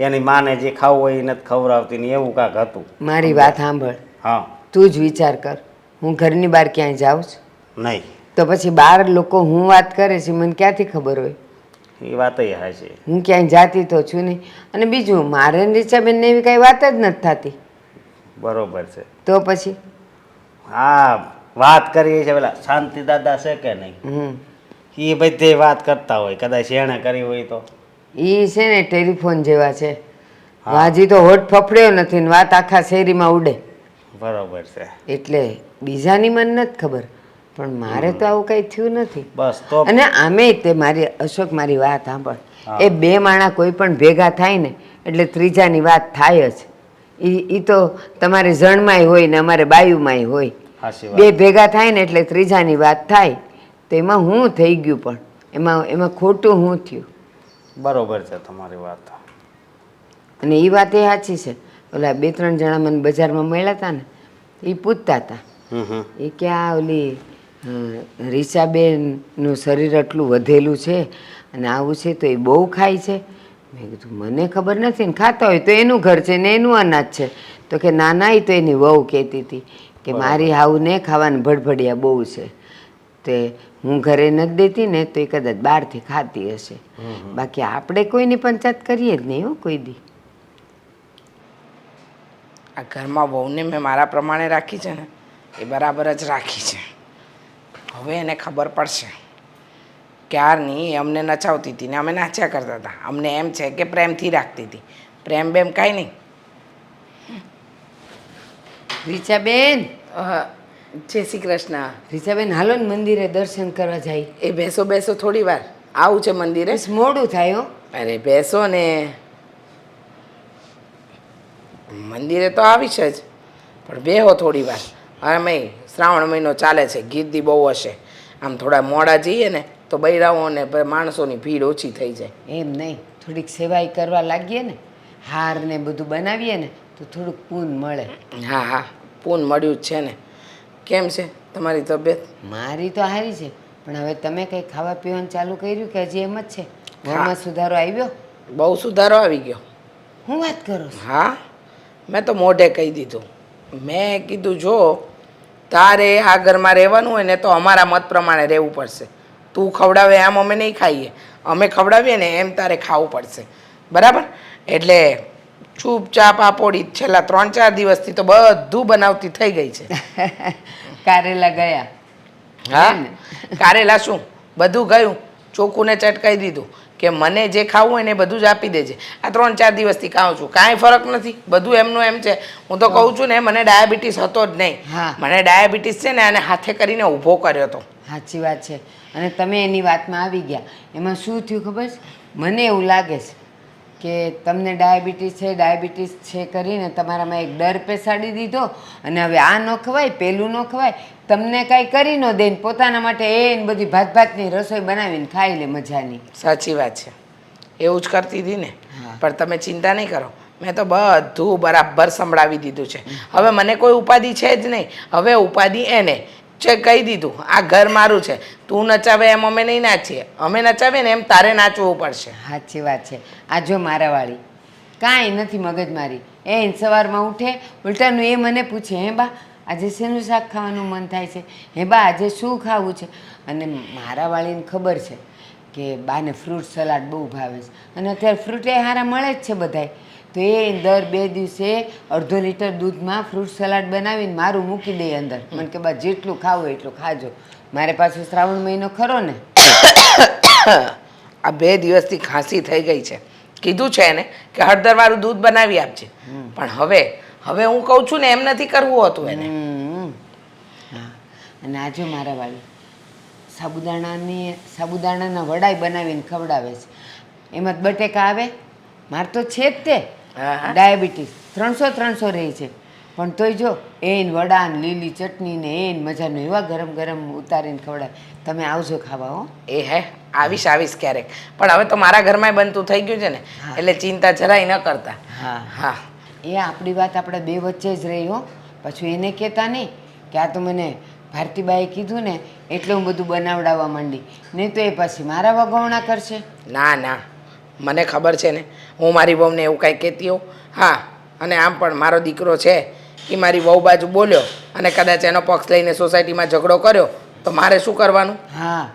એની માને જે ખાવું હોય એ નથી ખવડાવતી ને એવું કાંક હતું. મારી વાત સાંભળ. હા, તું જ વિચાર કર, હું ઘરની બહાર ક્યાંય જાઉં છું? નહીં. તો પછી બહાર લોકો હું વાત કરે છે મને ક્યાંથી ખબર હોય? એ વાત એ હા છે. હું ક્યાંય જાતી તો છું નહીં. અને બીજું મારે રીચાબેનને એવી કાંઈ વાત જ નથી થતી. બરોબર છે. તો પછી હા, વાત કરીએ છીએ પેલા શાંતિ દાદા છે કે નહીં, એ બધી વાત કરતા હોય, કદાચ એણે કરી હોય તો. એ છે ને ટેલિફોન જેવા છે, હજી તો હોઠ ફફડ્યો નથી ને વાત આખા શેરીમાં ઉડે. બરોબર છે. એટલે બીજાની મને નથી ખબર, પણ મારે તો આવું કંઈ થયું નથી. બસ તો. અને આમે તે મારી અશોક મારી વાત સાંભળ, એ 2 માણા કોઈ પણ ભેગા થાય ને એટલે ત્રીજાની વાત થાય જ. એ તો તમારે જણમાંય હોય ને અમારે બાયુમાંય હોય. સાચી વાત. બે ભેગા થાય ને એટલે ત્રીજાની વાત થાય તો એમાં હું થઈ ગયું પણ એમાં ખોટું હું થયું. બરોબર છે તમારી વાત. અને એ વાત એ સાચી છે. ઓલા 2-3 જણા મને બજારમાં મળ્યા હતા ને એ પૂછતા હતા એ કે આ ઓલી રીચાબેનનું શરીર આટલું વધેલું છે અને આવું છે તો એ બહુ ખાય છે. મેં કીધું મને ખબર નથી ને ખાતા હોય તો એનું ઘર છે ને એનું અનાજ છે. તો કે ના ના એ તો એની વહુ કહેતી હતી કે મારી હાવ ને ખાવાનું ભડભડિયા બહુ છે તે હું ઘરે નથી દેતી ને તો એ કદાચ બહારથી ખાતી હશે. બાકી આપણે કોઈની પંચાયત કરીએ જ નહીં હો કોઈ દી. આ ઘરમાં વહુને મેં મારા પ્રમાણે રાખી છે ને એ બરાબર જ રાખી છે. હવે એને ખબર પડશે. ક્યારની એ અમને નચાવતી હતી ને અમે નાચ્યા કરતા હતા. અમને એમ છે કે પ્રેમથી રાખતી હતી. પ્રેમ બેમ કાંઈ નહીં. રીચાબેન જય શ્રી કૃષ્ણ. રીચાબેન હાલો ને મંદિરે દર્શન કરવા જાય. એ બેસો બેસો થોડી વાર આવું છે મંદિરે. બસ મોડું થાય હો. અરે બેસો ને. મંદિરે તો આવીશ જ પણ બેહો થોડી વાર. અમે શ્રાવણ મહિનો ચાલે છે ગીર્દી બહુ હશે. આમ થોડા મોડા જઈએ ને તો બૈરાઓ ને માણસોની ભીડ ઓછી થઈ જાય. એમ નહીં થોડીક સેવાઈ કરવા લાગીએ ને હાર ને બધું બનાવીએ ને તો થોડુંક પૂન મળે. હા હા પૂન મળ્યું જ છે ને. કેમ છે તમારી તબિયત? મારી તો સારી છે પણ હવે તમે કંઈ ખાવા પીવાનું ચાલુ કર્યું કે હજી એમ જ છે? ઘરમાં સુધારો આવ્યો? બહુ સુધારો આવી ગયો. હું વાત કરો છો? હા મેં તો મોઢે કહી દીધું. મેં કીધું જો તારે આ ઘરમાં રહેવાનું હોય ને તો અમારા મત પ્રમાણે રહેવું પડશે. તું ખવડાવે એમ અમે નહીં ખાઈએ. અમે ખવડાવીએ ને એમ તારે ખાવું પડશે. બરાબર? એટલે ચૂપચાપ આ પોળી છેલ્લા 3-4 દિવસથી તો બધું બનાવતી થઈ ગઈ છે. કારેલા ગયા? હા કારેલા શું બધું ગયું. ચોખ્ખું ને ચટકાઈ દીધું કે મને જે ખાવું હોય ને એ બધું જ આપી દેજે. આ 3-4 દિવસથી ખાઉં છું કાંઈ ફરક નથી. બધું એમનું એમ છે. હું તો કહું છું ને મને ડાયાબિટીસ હતો જ નહીં. મને ડાયાબિટીસ છે ને આને હાથે કરીને ઊભો કર્યો હતો. સાચી વાત છે. અને તમે એની વાતમાં આવી ગયા. એમાં શું થયું ખબર છે? મને એવું લાગે છે કે તમને ડાયાબિટીસ છે કરીને તમારામાં એક ડર પેસાડી દીધો અને હવે આ ન ખવાય પેલું ન ખવાય તમને કાંઈ કરી ન દે પોતાના માટે એને બધી ભાતની રસોઈ બનાવીને ખાઈ લે મજાની. સાચી વાત છે એવું જ કરતી હતી ને. પણ તમે ચિંતા નહીં કરો મેં તો બધું બરાબર સંભળાવી દીધું છે. હવે મને કોઈ ઉપાધિ છે જ નહીં. હવે ઉપાધિ એને છે કહી દીધું આ ઘર મારું છે. તું નચાવે એમ અમે નહીં નાચીએ. અમે નચાવીએ ને એમ તારે નાચવું પડશે. સાચી વાત છે. આ જો મારાવાળી કાંઈ નથી મગજમારી. એ સવારમાં ઉઠે ઉલટાનું એ મને પૂછે હે બા આજે શેનું શાક ખાવાનું મન થાય છે? હે બા આજે શું ખાવું છે? અને મારાવાળીને ખબર છે કે બાને ફ્રૂટ સલાડ બહુ ભાવે છે અને અત્યારે ફ્રૂટ એ સારા મળે જ છે બધાય. તો એ દર 2 દિવસે 1/2 લીટર દૂધમાં ફ્રૂટ સલાડ બનાવીને મારું મૂકી દે અંદર. મને કે બા જેટલું ખાવું એટલું ખાજો. મારે પાછો શ્રાવણ મહિનો ખરો ને. આ 2 દિવસથી ખાંસી થઈ ગઈ છે. કીધું છે એને કે હળદરવાળું દૂધ બનાવી આપજે પણ હવે હું કહું છું ને એમ નથી કરવું હતું એને. હા અને આજે મારા વાળી સાબુદાણાના વડાય બનાવીને ખવડાવે છે. એમાં જ બટેકા આવે. મારે તો છે જ તે ડાયાબિટીસ 300 રહી છે પણ તોય જો એને વડા ને લીલી ચટણી ને એને મજાનું એવા ગરમ ગરમ ઉતારીને ખવડાવે. તમે આવજો ખાવા હો. એ હે આવીશ ક્યારેક પણ હવે તો મારા ઘરમાં બનતું થઈ ગયું છે ને એટલે ચિંતા જરાય ન કરતા. હા હા એ આપણી વાત આપણા બે વચ્ચે જ રહી હો. પાછું એને કહેતા નહીં કે આ તો મને ભારતીબાઈએ કીધું ને એટલે હું બધું બનાવડાવવા માંડી નહીં તો એ પછી મારા વગવણા કરશે. ના ના મને ખબર છે ને હું મારી વહુને એવું કાંઈ કહેતી હોઉં. હા અને આમ પણ મારો દીકરો છે એ મારી વહુ બાજુ બોલ્યો અને કદાચ એનો પક્ષ લઈને સોસાયટીમાં ઝઘડો કર્યો તો મારે શું કરવાનું? હા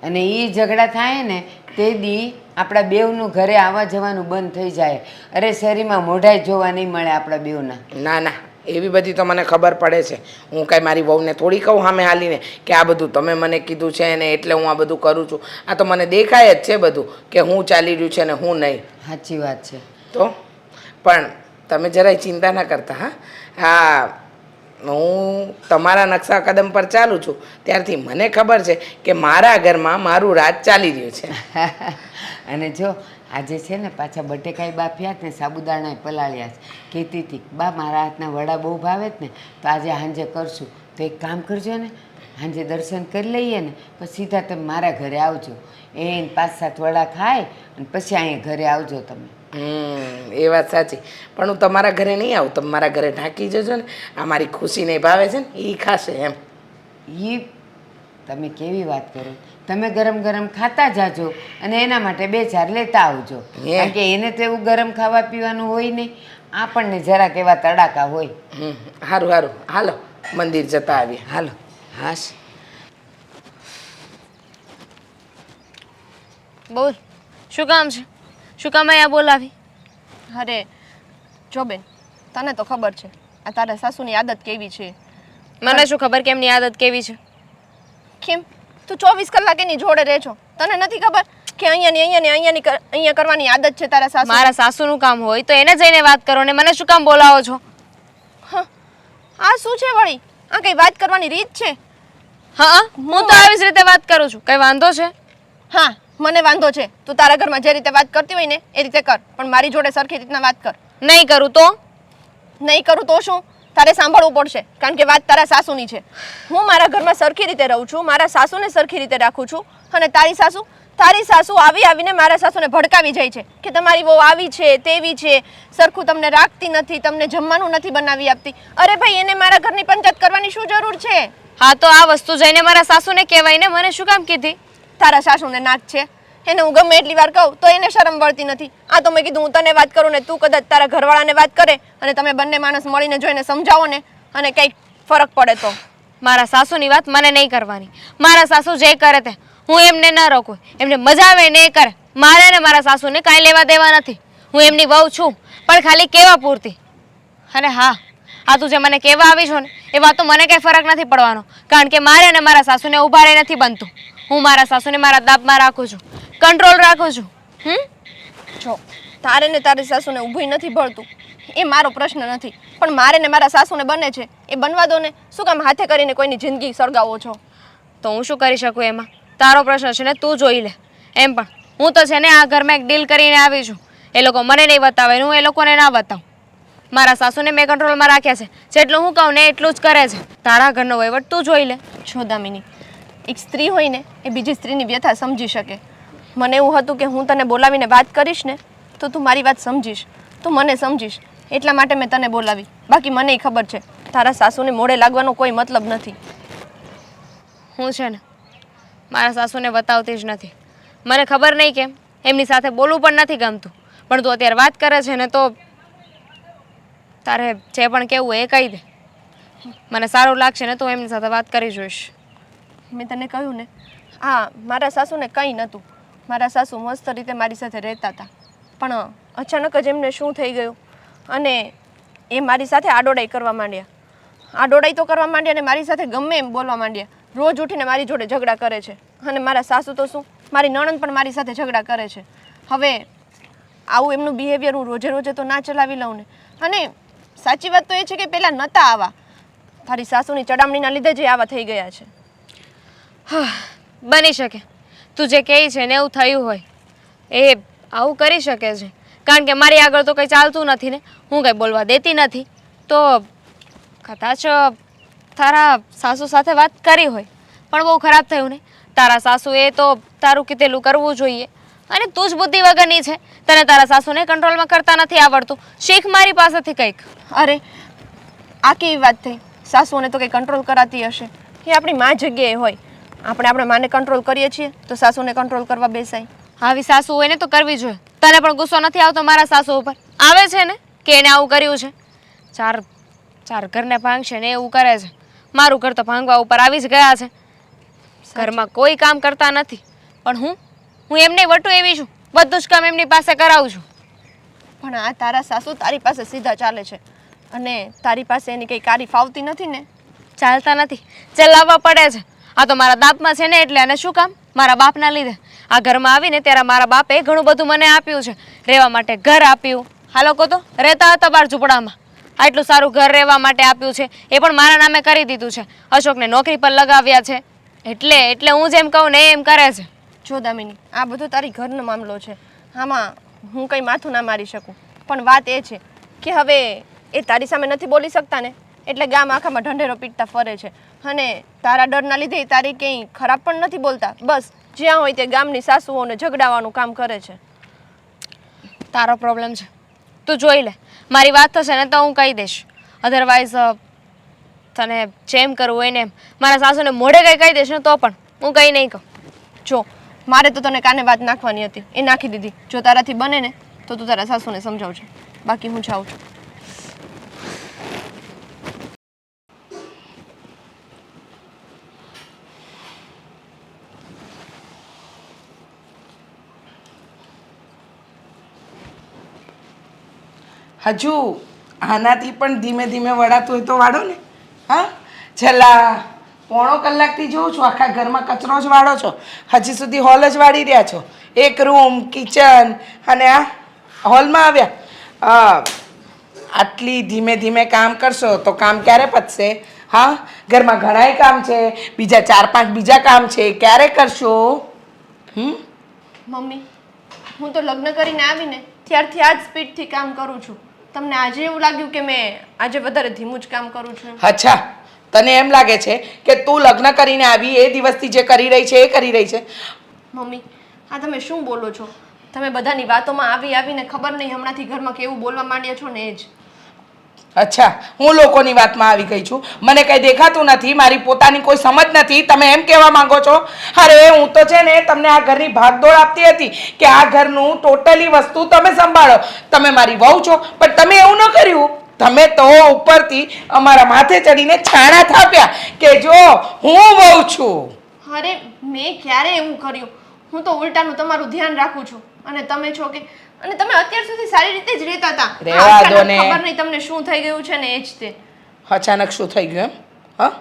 અને એ ઝઘડા થાય ને તે દી આપણા બેવનું ઘરે આવવા જવાનું બંધ થઈ જાય. અરે શેરીમાં મોઢાઈ જોવા નહીં મળે આપણા બેવના. ના ના એવી બધી તો મને ખબર પડે છે. હું કાંઈ મારી વહુને થોડી કહું સામે હાલીને કે આ બધું તમે મને કીધું છે ને એટલે હું આ બધું કરું છું. આ તો મને દેખાય જ છે બધું કે હું ચાલી રહ્યું છે ને હું નહીં. સાચી વાત છે. તો પણ તમે જરાય ચિંતા ના કરતા. હા હું તમારા નકશા કદમ પર ચાલું છું ત્યારથી મને ખબર છે કે મારા ઘરમાં મારું રાજ ચાલી રહ્યું છે. અને જો આજે છે ને પાછા બટેકાઈ બાફ્યા ને સાબુદાણા પલાળ્યા છે. કહેતી હતી બા મારા હાથના વડા બહુ ભાવે જ ને તો આજે સાંજે કરશું. તો એક કામ કરજો ને, સાંજે દર્શન કરી લઈએ ને પછી સીધા તમે મારા ઘરે આવજો. એ 5-7 વડા ખાય અને પછી અહીંયા ઘરે આવજો તમે. એ વાત સાચી, પણ હું તમારા ઘરે નહીં આવું. તમે મારા ઘરે ઢાંકી જજો ને. આ મારી ખુશીને ભાવે છે ને એ ખાશે એમ. એ તમે કેવી વાત કરો? તમે ગરમ ગરમ ખાતા જાજો અને એના માટે 2-4 લેતા આવજો. કારણ કે એને તો એવું ગરમ ખાવા પીવાનું હોય નહીં, આપણને જરાક એવા તડાકા હોય. સારું સારું, હાલો મંદિર જતા આવીએ. હાલો. હાશ. બોલ, શું કામ છે? શું કામ અહીંયા બોલાવી? અરે જો બેન, તને તો ખબર છે આ તારા સાસુની આદત કેવી છે. મને શું ખબર કે એમની આદત કેવી છે? કેમ તું 24 કલાક એની જોડે રહે છો? તને નથી ખબર કે અહીંયા કરવાની આદત છે તારા સાસુ? મારા સાસુનું કામ હોય તો એને જઈને વાત કરો ને મને શું કામ બોલાવો છો? આ શું છે વળી? આ કઈ વાત કરવાની રીત છે? હા, હું તો આવી જ રીતે વાત કરું છું. કઈ વાંધો છે? હા, મને વાંધો છે. તું તારા ઘરમાં જે રીતે વાત કરતી હોય ને એ રીતે કર, પણ મારી જોડે સરખી રીતના વાત કર. નહીં કરું તો? નહીં કરું તો શું? તારે સાંભળવું પડશે, કારણ કે વાત તારા સાસુની છે. હું મારા ઘરમાં સરખી રીતે રહું છું, મારા સાસુને સરખી રીતે રાખું છું, અને તારી સાસુ આવીને મારા સાસુને ભડકાવી જાય છે કે તમારી બહુ આવી છે તેવી છે, સરખું તમને રાખતી નથી, તમને જમવાનું નથી બનાવી આપતી. અરે ભાઈ, એને મારા ઘરની પંચાયત કરવાની શું જરૂર છે? હા, તો આ વસ્તુ જઈને મારા સાસુને કહેવાય ને. મને શું કામ કીધી? તારા સાસુને નાક છે, એને હું ગમે એટલી વાર કહું તો એને શરમ વળતી નથી. આ તો મેં કીધું હું તને વાત કરું ને તું કદાચ તારા ઘરવાળાને વાત કરે અને તમે બંને માણસ મળીને જોઈને સમજાવો ને, અને કંઈક ફરક પડે તો. મારા સાસુની વાત મને નહીં કરવાની. મારા સાસુ જે કરે તે હું એમને ન રોકું. એમને મજા આવે ને એ કરે. મારે ને મારા સાસુને કાંઈ લેવા દેવા નથી. હું એમની વહુ છું, પણ ખાલી કહેવા પૂરતી. અને હા, આ તું જે મને કહેવા આવી છો ને એ વાત તો મને કંઈ ફરક નથી પડવાનો, કારણ કે મારે અને મારા સાસુને ઊભા રહી નથી બનતું. હું મારા સાસુને મારા દાબમાં રાખું છું, કંટ્રોલ રાખું છું. જો તારે ને તારી સાસુને ઊભું નથી ભળતું એ મારો પ્રશ્ન નથી, પણ મારે ને મારા સાસુને બને છે એ બનવા દો ને. શું કામ હાથે કરીને કોઈની જિંદગી સળગાવો છો? તો હું શું કરી શકું એમાં? તારો પ્રશ્ન છે ને, તું જોઈ લે. એમ પણ હું તો છે ને આ ઘરમાં એક ડીલ કરીને આવી છું. એ લોકો મને નહીં બતાવે, હું એ લોકોને ના બતાવું. મારા સાસુને મેં કંટ્રોલમાં રાખ્યા છે. જેટલું હું કહું ને એટલું જ કરે છે. તારા ઘરનો વહીવટ તું જોઈ લે. જો દામિની, એક સ્ત્રી હોય ને એ બીજી સ્ત્રીની વ્યથા સમજી શકે. મને એવું હતું કે હું તને બોલાવીને વાત કરીશ ને તો તું મારી વાત સમજીશ, તું મને સમજીશ, એટલા માટે મેં તને બોલાવી. બાકી મને ખબર છે તારા સાસુને મોઢે લાગવાનો કોઈ મતલબ નથી. હું છે ને મારા સાસુને બતાવતી જ નથી. મને ખબર નહીં કેમ એમની સાથે બોલવું પણ નથી ગમતું, પણ તું અત્યારે વાત કરે છે ને તો તારે જે પણ કહેવું હોય એ કહી દે. મને સારું લાગશે ને તો એમની સાથે વાત કરી જોઈશ. મેં તને કહ્યું ને, હા, મારા સાસુને કંઈ નહોતું. મારા સાસુ મસ્ત રીતે મારી સાથે રહેતા હતા, પણ અચાનક જ એમને શું થઈ ગયું અને એ મારી સાથે આડોડાઈ કરવા માંડ્યા. આડોડાઈ તો કરવા માંડ્યા અને મારી સાથે ગમે એમ બોલવા માંડ્યા. રોજ ઉઠીને મારી જોડે ઝઘડા કરે છે, અને મારા સાસુ તો શું, મારી નણંદ પણ મારી સાથે ઝઘડા કરે છે. હવે આવું એમનું બિહેવિયર હું રોજે રોજે તો ના ચલાવી લઉં ને. અને સાચી વાત તો એ છે કે પહેલાં નહોતા આવા, તારી સાસુની ચડામણીના લીધે જ આવા થઈ ગયા છે. બની શકે તું જે કહે છે ને એવું થયું હોય. એ આવું કરી શકે છે કારણ કે મારી આગળ તો કંઈ ચાલતું નથી ને, હું કંઈ બોલવા દેતી નથી. તો કદાચ તારા સાસુ સાથે વાત કરી હોય, પણ બહુ ખરાબ થયું ને. તારા સાસુએ તો તારું કીધેલું કરવું જોઈએ, અને તું જ બુદ્ધિ વગરની છે. તને તારા સાસુને કંટ્રોલમાં કરતા નથી આવડતું. શીખ મારી પાસેથી કંઈક. અરે આ કેવી વાત થઈ? સાસુઓને તો કંઈ કંટ્રોલ કરાતી હશે, એ આપણી મા જગ્યાએ હોય. આપણે આપણા માને કંટ્રોલ કરીએ છીએ તો સાસુને કંટ્રોલ કરવા બેસાય. આવી સાસુ હોય ને તો કરવી જોઈએ. તને પણ ગુસ્સો નથી આવતો મારા સાસુ ઉપર? આવે છે ને કે એને આવું કર્યું છે. ચાર ઘરને ભાંગશે ને એવું કરે છે. મારું ઘર તો ભાંગવા ઉપર આવી જ ગયા છે. ઘરમાં કોઈ કામ કરતા નથી, પણ હું એમને વટું એવી છું. બધું જ કામ એમની પાસે કરાવું છું. પણ આ તારા સાસુ તારી પાસે સીધા ચાલે છે, અને તારી પાસે એની કંઈ કારી ફાવતી નથી ને. ચાલતા નથી, ચલાવવા પડે છે. આ તો મારા દાપમાં છે ને એટલે. અને શું કામ? મારા બાપના લીધે. આ ઘરમાં આવીને ત્યારે મારા બાપે ઘણું બધું મને આપ્યું છે. રહેવા માટે ઘર આપ્યું. આ લોકો તો રહેતા હતા બાર ઝૂંપડામાં. આટલું સારું ઘર રહેવા માટે આપ્યું છે, એ પણ મારા નામે કરી દીધું છે. અશોકને નોકરી પર લગાવ્યા છે. એટલે હું જેમ કહું ને એમ કરે છે. જો દામિની, આ બધું તારી ઘરનો મામલો છે, આમાં હું કંઈ માથું ના મારી શકું. પણ વાત એ છે કે હવે એ તારી સામે નથી બોલી શકતા ને, એટલે ગામ આખામાં ઢંઢેરો પીટતા ફરે છે. અને તારા ડરના લીધે એ તારી કંઈ ખરાબ પણ નથી બોલતા. બસ જ્યાં હોય તે ગામની સાસુઓને ઝઘડાવવાનું કામ કરે છે. તારો પ્રોબ્લેમ છે, તું જોઈ લે. મારી વાત થશે ને તો હું કહી દઈશ, અધરવાઇઝ તને જેમ કરવું હોય ને એમ. મારા સાસુને મોઢે કંઈ કહી દઈશ ને તો પણ હું કંઈ નહીં કહું. જો મારે તો તને કાને વાત નાખવાની હતી, એ નાખી દીધી. જો તારાથી બને ને તો તું તારા સાસુને સમજાવજે. બાકી હું જાઉં છું. હજુ આનાથી પણ ધીમે ધીમે વળાતું હોય તો વાળો ને. હા, છેલ્લા પોણો કલાકથી જોઉં છું આખા ઘરમાં કચરો જ વાળો છો, હજી સુધી હોલ જ વાળી રહ્યા છો. એક રૂમ, કિચન અને આ હોલમાં આવ્યા. આટલી ધીમે ધીમે કામ કરશો તો કામ ક્યારે પતશે? હા, ઘરમાં ઘણાય કામ છે, બીજા 4-5 બીજા કામ છે, ક્યારે કરશો? મમ્મી, હું તો લગ્ન કરીને આવીને ત્યારથી આ જ સ્પીડથી કામ કરું છું. તમને આજે એવું લાગ્યું કે મેં આજે વધારે ધીમું જ કામ કરું છું? અચ્છા, તને એમ લાગે છે કે તું લગ્ન કરીને આવી એ દિવસથી જે કરી રહી છે એ કરી રહી છે? મમ્મી, આ તમે શું બોલો છો? તમે બધાની વાતોમાં આવીને ખબર નહીં હમણાંથી ઘરમાં કેવું બોલવા માંડ્યા છો ને એ જ. અચ્છા, હું લોકોની વાતમાં આવી ગઈ છું, મને કંઈ દેખાતું નથી, મારી પોતાની કોઈ સમજ નથી, તમે એમ કહેવા માંગો છો? અરે હું તો છે ને તમને આ ઘરની ભાગદોડ આપતી હતી કે આ ઘરનું ટોટલી વસ્તુ તમે સંભાળો. તમે મારી વહુ છો, પણ તમે એવું ન કર્યું. તમે તો ઉપરથી અમારા માથે ચડીને છાણા થાપ્યા કે જો હું વહુ છું. અરે મેં ક્યારે એવું કર્યું? હું તો ઉલટાનું તમારું ધ્યાન રાખું છું. અને તમે છો કે અને તમે અત્યાર સુધી સારી રીતે જ રહેતા હતા. રહેવા દો ને. ખબર નહીં તમને શું થઈ ગયું છે ને એ જ તે. અચાનક શું થઈ ગયું એમ? હા,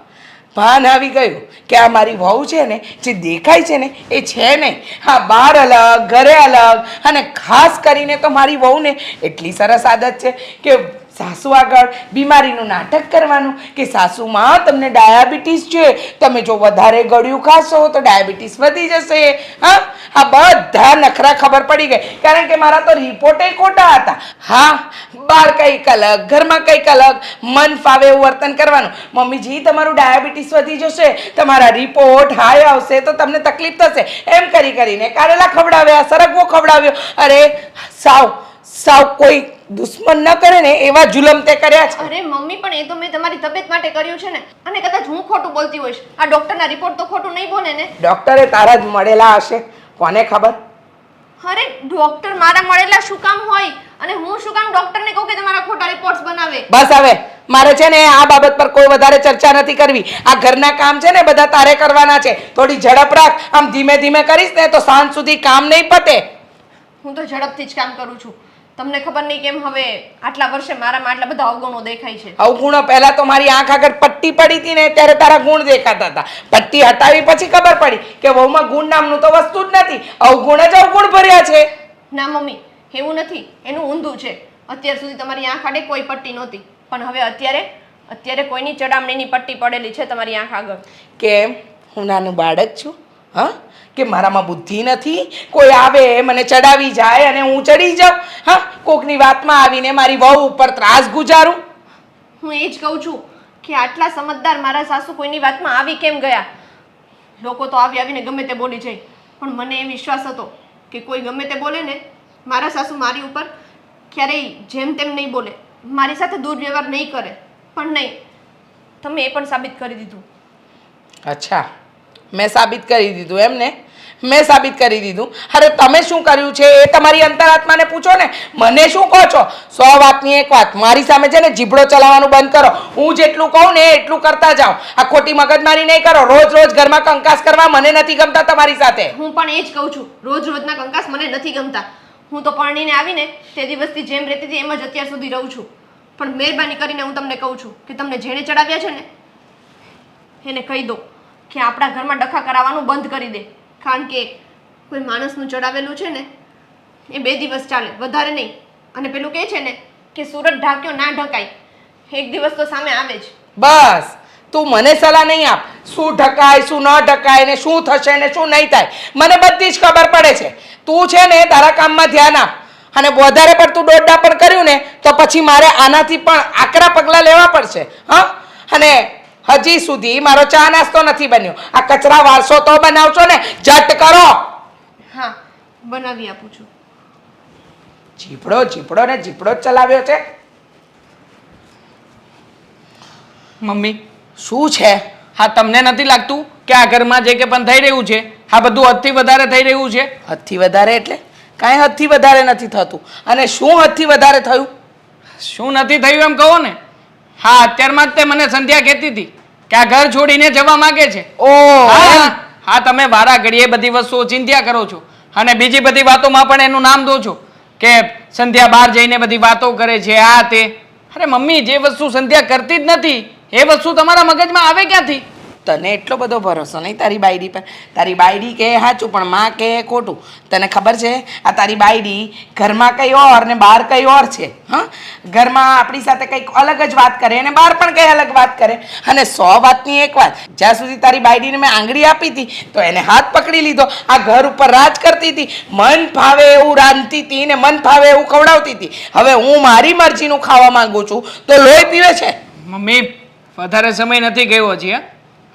ભાન આવી ગયું કે આ મારી વહુ છે ને, જે દેખાય છે ને એ છે નહીં. હા, બહાર અલગ, ઘરે અલગ. અને ખાસ કરીને તો મારી વહુને એટલી સરસ આદત છે કે સાસુ આગળ બીમારીનું નાટક કરવાનું કે સાસુમાં તમને ડાયાબિટીસ છે, તમે જો વધારે ગળ્યું ખાશો તો ડાયાબિટીસ વધી જશે. હા, આ બધા નખરા ખબર પડી ગઈ, કારણ કે મારા તો રિપોર્ટે ખોટા હતા. હા, બહાર કંઈક અલગ, ઘરમાં કંઈક અલગ, મન ફાવે એવું વર્તન કરવાનું. મમ્મીજી, તમારું ડાયાબિટીસ વધી જશે, તમારા રિપોર્ટ હાઈ આવશે તો તમને તકલીફ થશે, એમ કરી કરીને કારેલા ખવડાવ્યા, સરગવો ખવડાવ્યો. અરે સાવ કોઈ દુશ્મન ન કરે ને એવા જુલમ તે કર્યા છે. અરે મમ્મી, પણ એ તો મેં તમારી તબિયત માટે કર્યું છે ને. અને કદાચ હું ખોટું બોલતી હોઈશ, આ ડોક્ટરના રિપોર્ટ તો ખોટું નહીં બોલે ને? ડોક્ટરે તારા જ મળેલા હશે, કોને ખબર? અરે ડોક્ટર મારા મળેલા શું કામ હોય? અને હું શું કામ ડોક્ટરને કહું કે તમારા ખોટા રિપોર્ટ્સ બનાવે? બસ હવે મારે છે ને આ બાબત પર કોઈ વધારે ચર્ચા નથી કરવી. આ ઘરના કામ છે ને બધા તારે કરવાના છે. થોડી ઝડપ રાખ. આમ ધીમે ધીમે કરીશ ને તો સાંજ સુધી કામ નહીં પતે. હું તો ઝડપથી જ કામ કરું છું. તમને ખબર નહીં કેમ હવે આટલા વર્ષે મારામાં આટલા બધા અવગુણો દેખાય છે. અવગુણો પહેલા તો મારી આંખ આગળ પટ્ટી પડી હતી ને ત્યારે તારા ગુણ દેખાતા હતા. પટ્ટી હટાવી પછી ખબર પડી કે વહુમાં ગુણ નામનું તો વસ્તુ જ નથી, અવગુણ જ અવગુણ ભર્યા છે. ના મમ્મી, એવું નથી, એનું ઊંધું છે. અત્યાર સુધી તમારી આંખ આડે કોઈ પટ્ટી નહોતી, પણ હવે અત્યારે કોઈની ચડામણીની પટ્ટી પડેલી છે તમારી આંખ આગળ. કેમ? હું નાનું બાળક છું? હા, કે મારામાં બુદ્ધિ નથી? કોઈ આવે મને ચડાવી જાય અને હું ચડી જાઉં? હા, કોકની વાતમાં આવીને મારી વહુ ઉપર ત્રાસ ગુજારું? હું એ જ કહું છું કે આટલા સમજદાર મારા સાસુ કોઈની વાતમાં આવી કેમ ગયા? લોકો તો આવીને ગમે તે બોલી જાય, પણ મને એ વિશ્વાસ હતો કે કોઈ ગમે તે બોલે ને, મારા સાસુ મારી ઉપર ક્યારેય જેમ તેમ નહીં બોલે, મારી સાથે દુર્વ્યવહાર નહીં કરે. પણ નહીં, તમે એ પણ સાબિત કરી દીધું. અચ્છા, મેં સાબિત કરી દીધું એમ ને? મેં સાબિત કરી દીધું? અરે તમે શું કર્યું છે એ તમારી અંતરાત્માને પૂછો ને, મને શું કહો છો? 100 વાતની એક વાત. મારી સામે છે ને જીભડો ચલાવવાનું બંધ કરો. હું જેટલું કહું ને એટલું કરતા જાઓ. આ ખોટી મગજમારી નહીં કરો. રોજ ઘરમાં કંકાસ કરવા મને નથી ગમતા તમારી સાથે. હું પણ એ જ કહું છું, રોજના કંકાસ મને નથી ગમતા. હું તો પરણીને આવીને તે દિવસથી જેમ રહેતી હતી એમ જ અત્યાર સુધી રહું છું. પણ મહેરબાની કરીને હું તમને કહું છું કે તમને જેણે ચડાવ્યા છે ને એને કહી દો કે આપણા ઘરમાં ડખા કરાવવાનું બંધ કરી દે. કારણ કે કોઈ માણસનું ચડાવેલું છે ને એ 2 દિવસ ચાલે, વધારે નહીં. અને પેલું કહે છે ને કે સુરત ઢાંક્યો ના ઢકાય, એક દિવસ તો સામે આવે જ. બસ તું મને સલાહ નહીં આપ. શું ઢકાય, શું ન ઢકાય ને શું થશે ને શું નહીં થાય, મને બધી જ ખબર પડે છે. તું છે ને તારા કામમાં ધ્યાન આપ. અને વધારે પડતું દોડડા પણ કર્યું ને તો પછી મારે આનાથી પણ આકરા પગલાં લેવા પડશે હા. અને હજી સુધી મારો ચા નાસ્તો નથી બન્યો. આ કચરા વારસો તો બનાવશો ને, ઝટ કરો. હા બનાવી આપું છું. જીપડો ને જીપડો જ ચલાવ્યો છે. મમ્મી શું છે? હા તમને નથી લાગતું કે આ ઘરમાં જે કે પણ થઈ રહ્યું છે આ બધું હદથી વધારે થઈ રહ્યું છે? હદથી વધારે એટલે કાંઈ હદથી વધારે નથી થતું. અને શું હદથી વધારે થયું? શું નથી થયું એમ કહો ને. હા અત્યારમાં જ તે મને સંધ્યા કહેતી હતી કે આ ઘર છોડીને જવા માંગે છે. ઓહ હા હા તમે વારા ઘડીએ બધી વસ્તુઓ ચિંત્યા કરો છો અને બીજી બધી વાતોમાં પણ એનું નામ દો છો કે સંધ્યા બહાર જઈને બધી વાતો કરે છે આ તે. અરે મમ્મી જે વસ્તુ સંધ્યા કરતી જ નથી એ વસ્તુ તમારા મગજમાં આવે ક્યાંથી? તને એટલો બધો ભરોસો નહીં તારી બાયડી પર. તારી બાયડી કહે સાચું પણ માં કહે ખોટું. તને ખબર છે આ તારી બાયડી ઘરમાં કંઈ ઓર ને બહાર કંઈ ઓર છે. હા ઘરમાં આપણી સાથે કંઈક અલગ જ વાત કરે અને બહાર પણ કંઈ અલગ વાત કરે. અને 100 વાતની એક વાત, જ્યાં સુધી તારી બાયડીને મેં આંગળી આપી હતી તો એને હાથ પકડી લીધો. આ ઘર ઉપર રાજ કરતી હતી, મન ભાવે એવું રાંધતી હતી ને મન ભાવે એવું ખવડાવતી હતી. હવે હું મારી મરજીનું ખાવા માંગુ છું તો લોહી પીવે છે. મમ્મી વધારે સમય નથી ગયો હજી હા.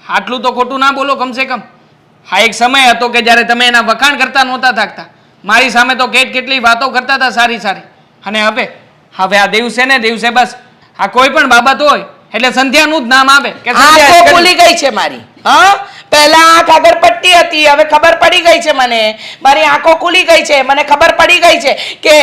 આટલું તો ખોટું ના બોલો કમસે કમ. હા એક સમય હતો કે જ્યારે તમે એના વખાણ કરતા નહોતા થાકતા. મારી સામે તો કેટલી વાતો કરતા હતા સારી સારી. અને હવે આ દિવસે ને દિવસે બસ આ કોઈ પણ બાબત હોય એટલે સંધ્યાનું જ નામ આવે કે સંધ્યાએ જ આંખો કર્યું. ખુલી ગઈ છે મારી. હા પહેલા આંખ આગળ પટ્ટી હતી, હવે ખબર પડી ગઈ છે મને. મારી આંખો ખુલી ગઈ છે, મને ખબર પડી ગઈ છે કે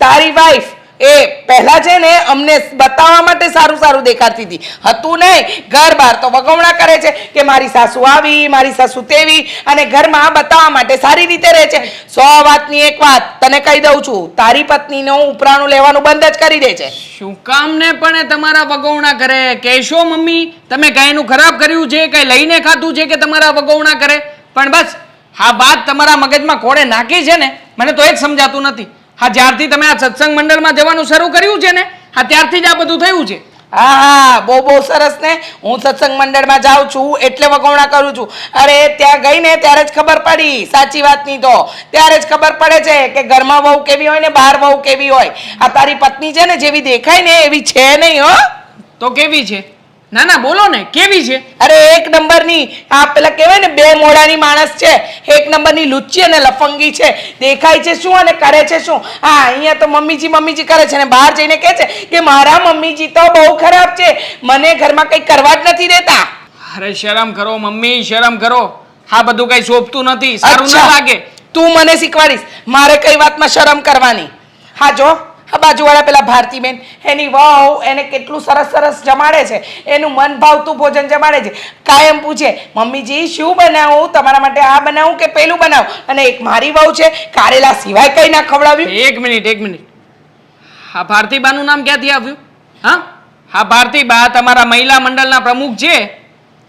તારી વાઈફ એ પહેલા છે ને અમને બતાવવા માટે સારું સારું દેખાડતી હતી. હતું નહીં, ઘર બહાર તો વગવણા કરે છે કે મારી સાસુ આવી, મારી સાસુ તેવી, અને ઘરમાં બતાવવા માટે સારી રીતે રહે છે. 100 વાતની એક વાત તને કહી દઉં છું, તારી પત્નીનું ઉપરાણું લેવાનું બંધ જ કરી દે છે. શું કામ ને પણ એ તમારા વગોવણા કરે? કહેશો મમ્મી તમે કાંઈનું ખરાબ કર્યું છે, કંઈ લઈને ખાધું છે કે તમારા વગોવણા કરે? પણ બસ આ વાત તમારા મગજમાં કોણે નાખી છે ને મને તો એ જ સમજાતું નથી. હા જ્યારથી તમે આ સત્સંગ મંડળમાં જવાનું શરૂ કર્યું છે ને હા ત્યારથી જ આ બધું થયું છે. હા હા બહુ સરસ ને. હું સત્સંગ મંડળમાં જાઉં છું એટલે વગવણા કરું છું. અરે ત્યાં ગઈ ને ત્યારે જ ખબર પડી સાચી વાતની તો. ત્યારે જ ખબર પડે છે કે ઘરમાં વહુ કેવી હોય ને બહાર વહુ કેવી હોય. આ તારી પત્ની છે ને જેવી દેખાય ને એવી છે નહીં હો. તો કેવી છે? ના ના બોલો ને કેવી છે? અરે એક નંબરની આ પેલા કહેવાય ને 2 મોઢાની માણસ છે. એક નંબરની લુચ્ચી અને લફંગી છે. દેખાય છે શું અને કરે છે શું? હા અહીંયા તો મમ્મીજી કરે છે ને બહાર જઈને કહે છે કે મારા મમ્મીજી તો બહુ ખરાબ છે, મને ઘરમાં કંઈ કરવા જ નથી દેતા. અરે શરમ કરો મમ્મી, શરમ કરો. આ બધું કઈ શોભતું નથી, સારું ના અચ્છા, લાગે. તું મને શીખવાડીશ મારે કઈ વાતમાં શરમ કરવાની. હા જો આ બાજુવાળા પેલા ભારતીબેન એની વહુ એને કેટલું સરસ જમાડે છે. એનું મન ભાવતું ભોજન જમાડે છે. કાયમ પૂછે મમ્મીજી શું બનાવું, તમારા માટે આ બનાવું કે પેલું બનાવું. અને એક મારી વહુ છે કારેલા સિવાય કઈ ના ખવડાવ્યું. એક મિનિટ હા ભારતીબાનું નામ ક્યાંથી આવ્યું? હા ભારતીબા તમારા મહિલા મંડળના પ્રમુખ છે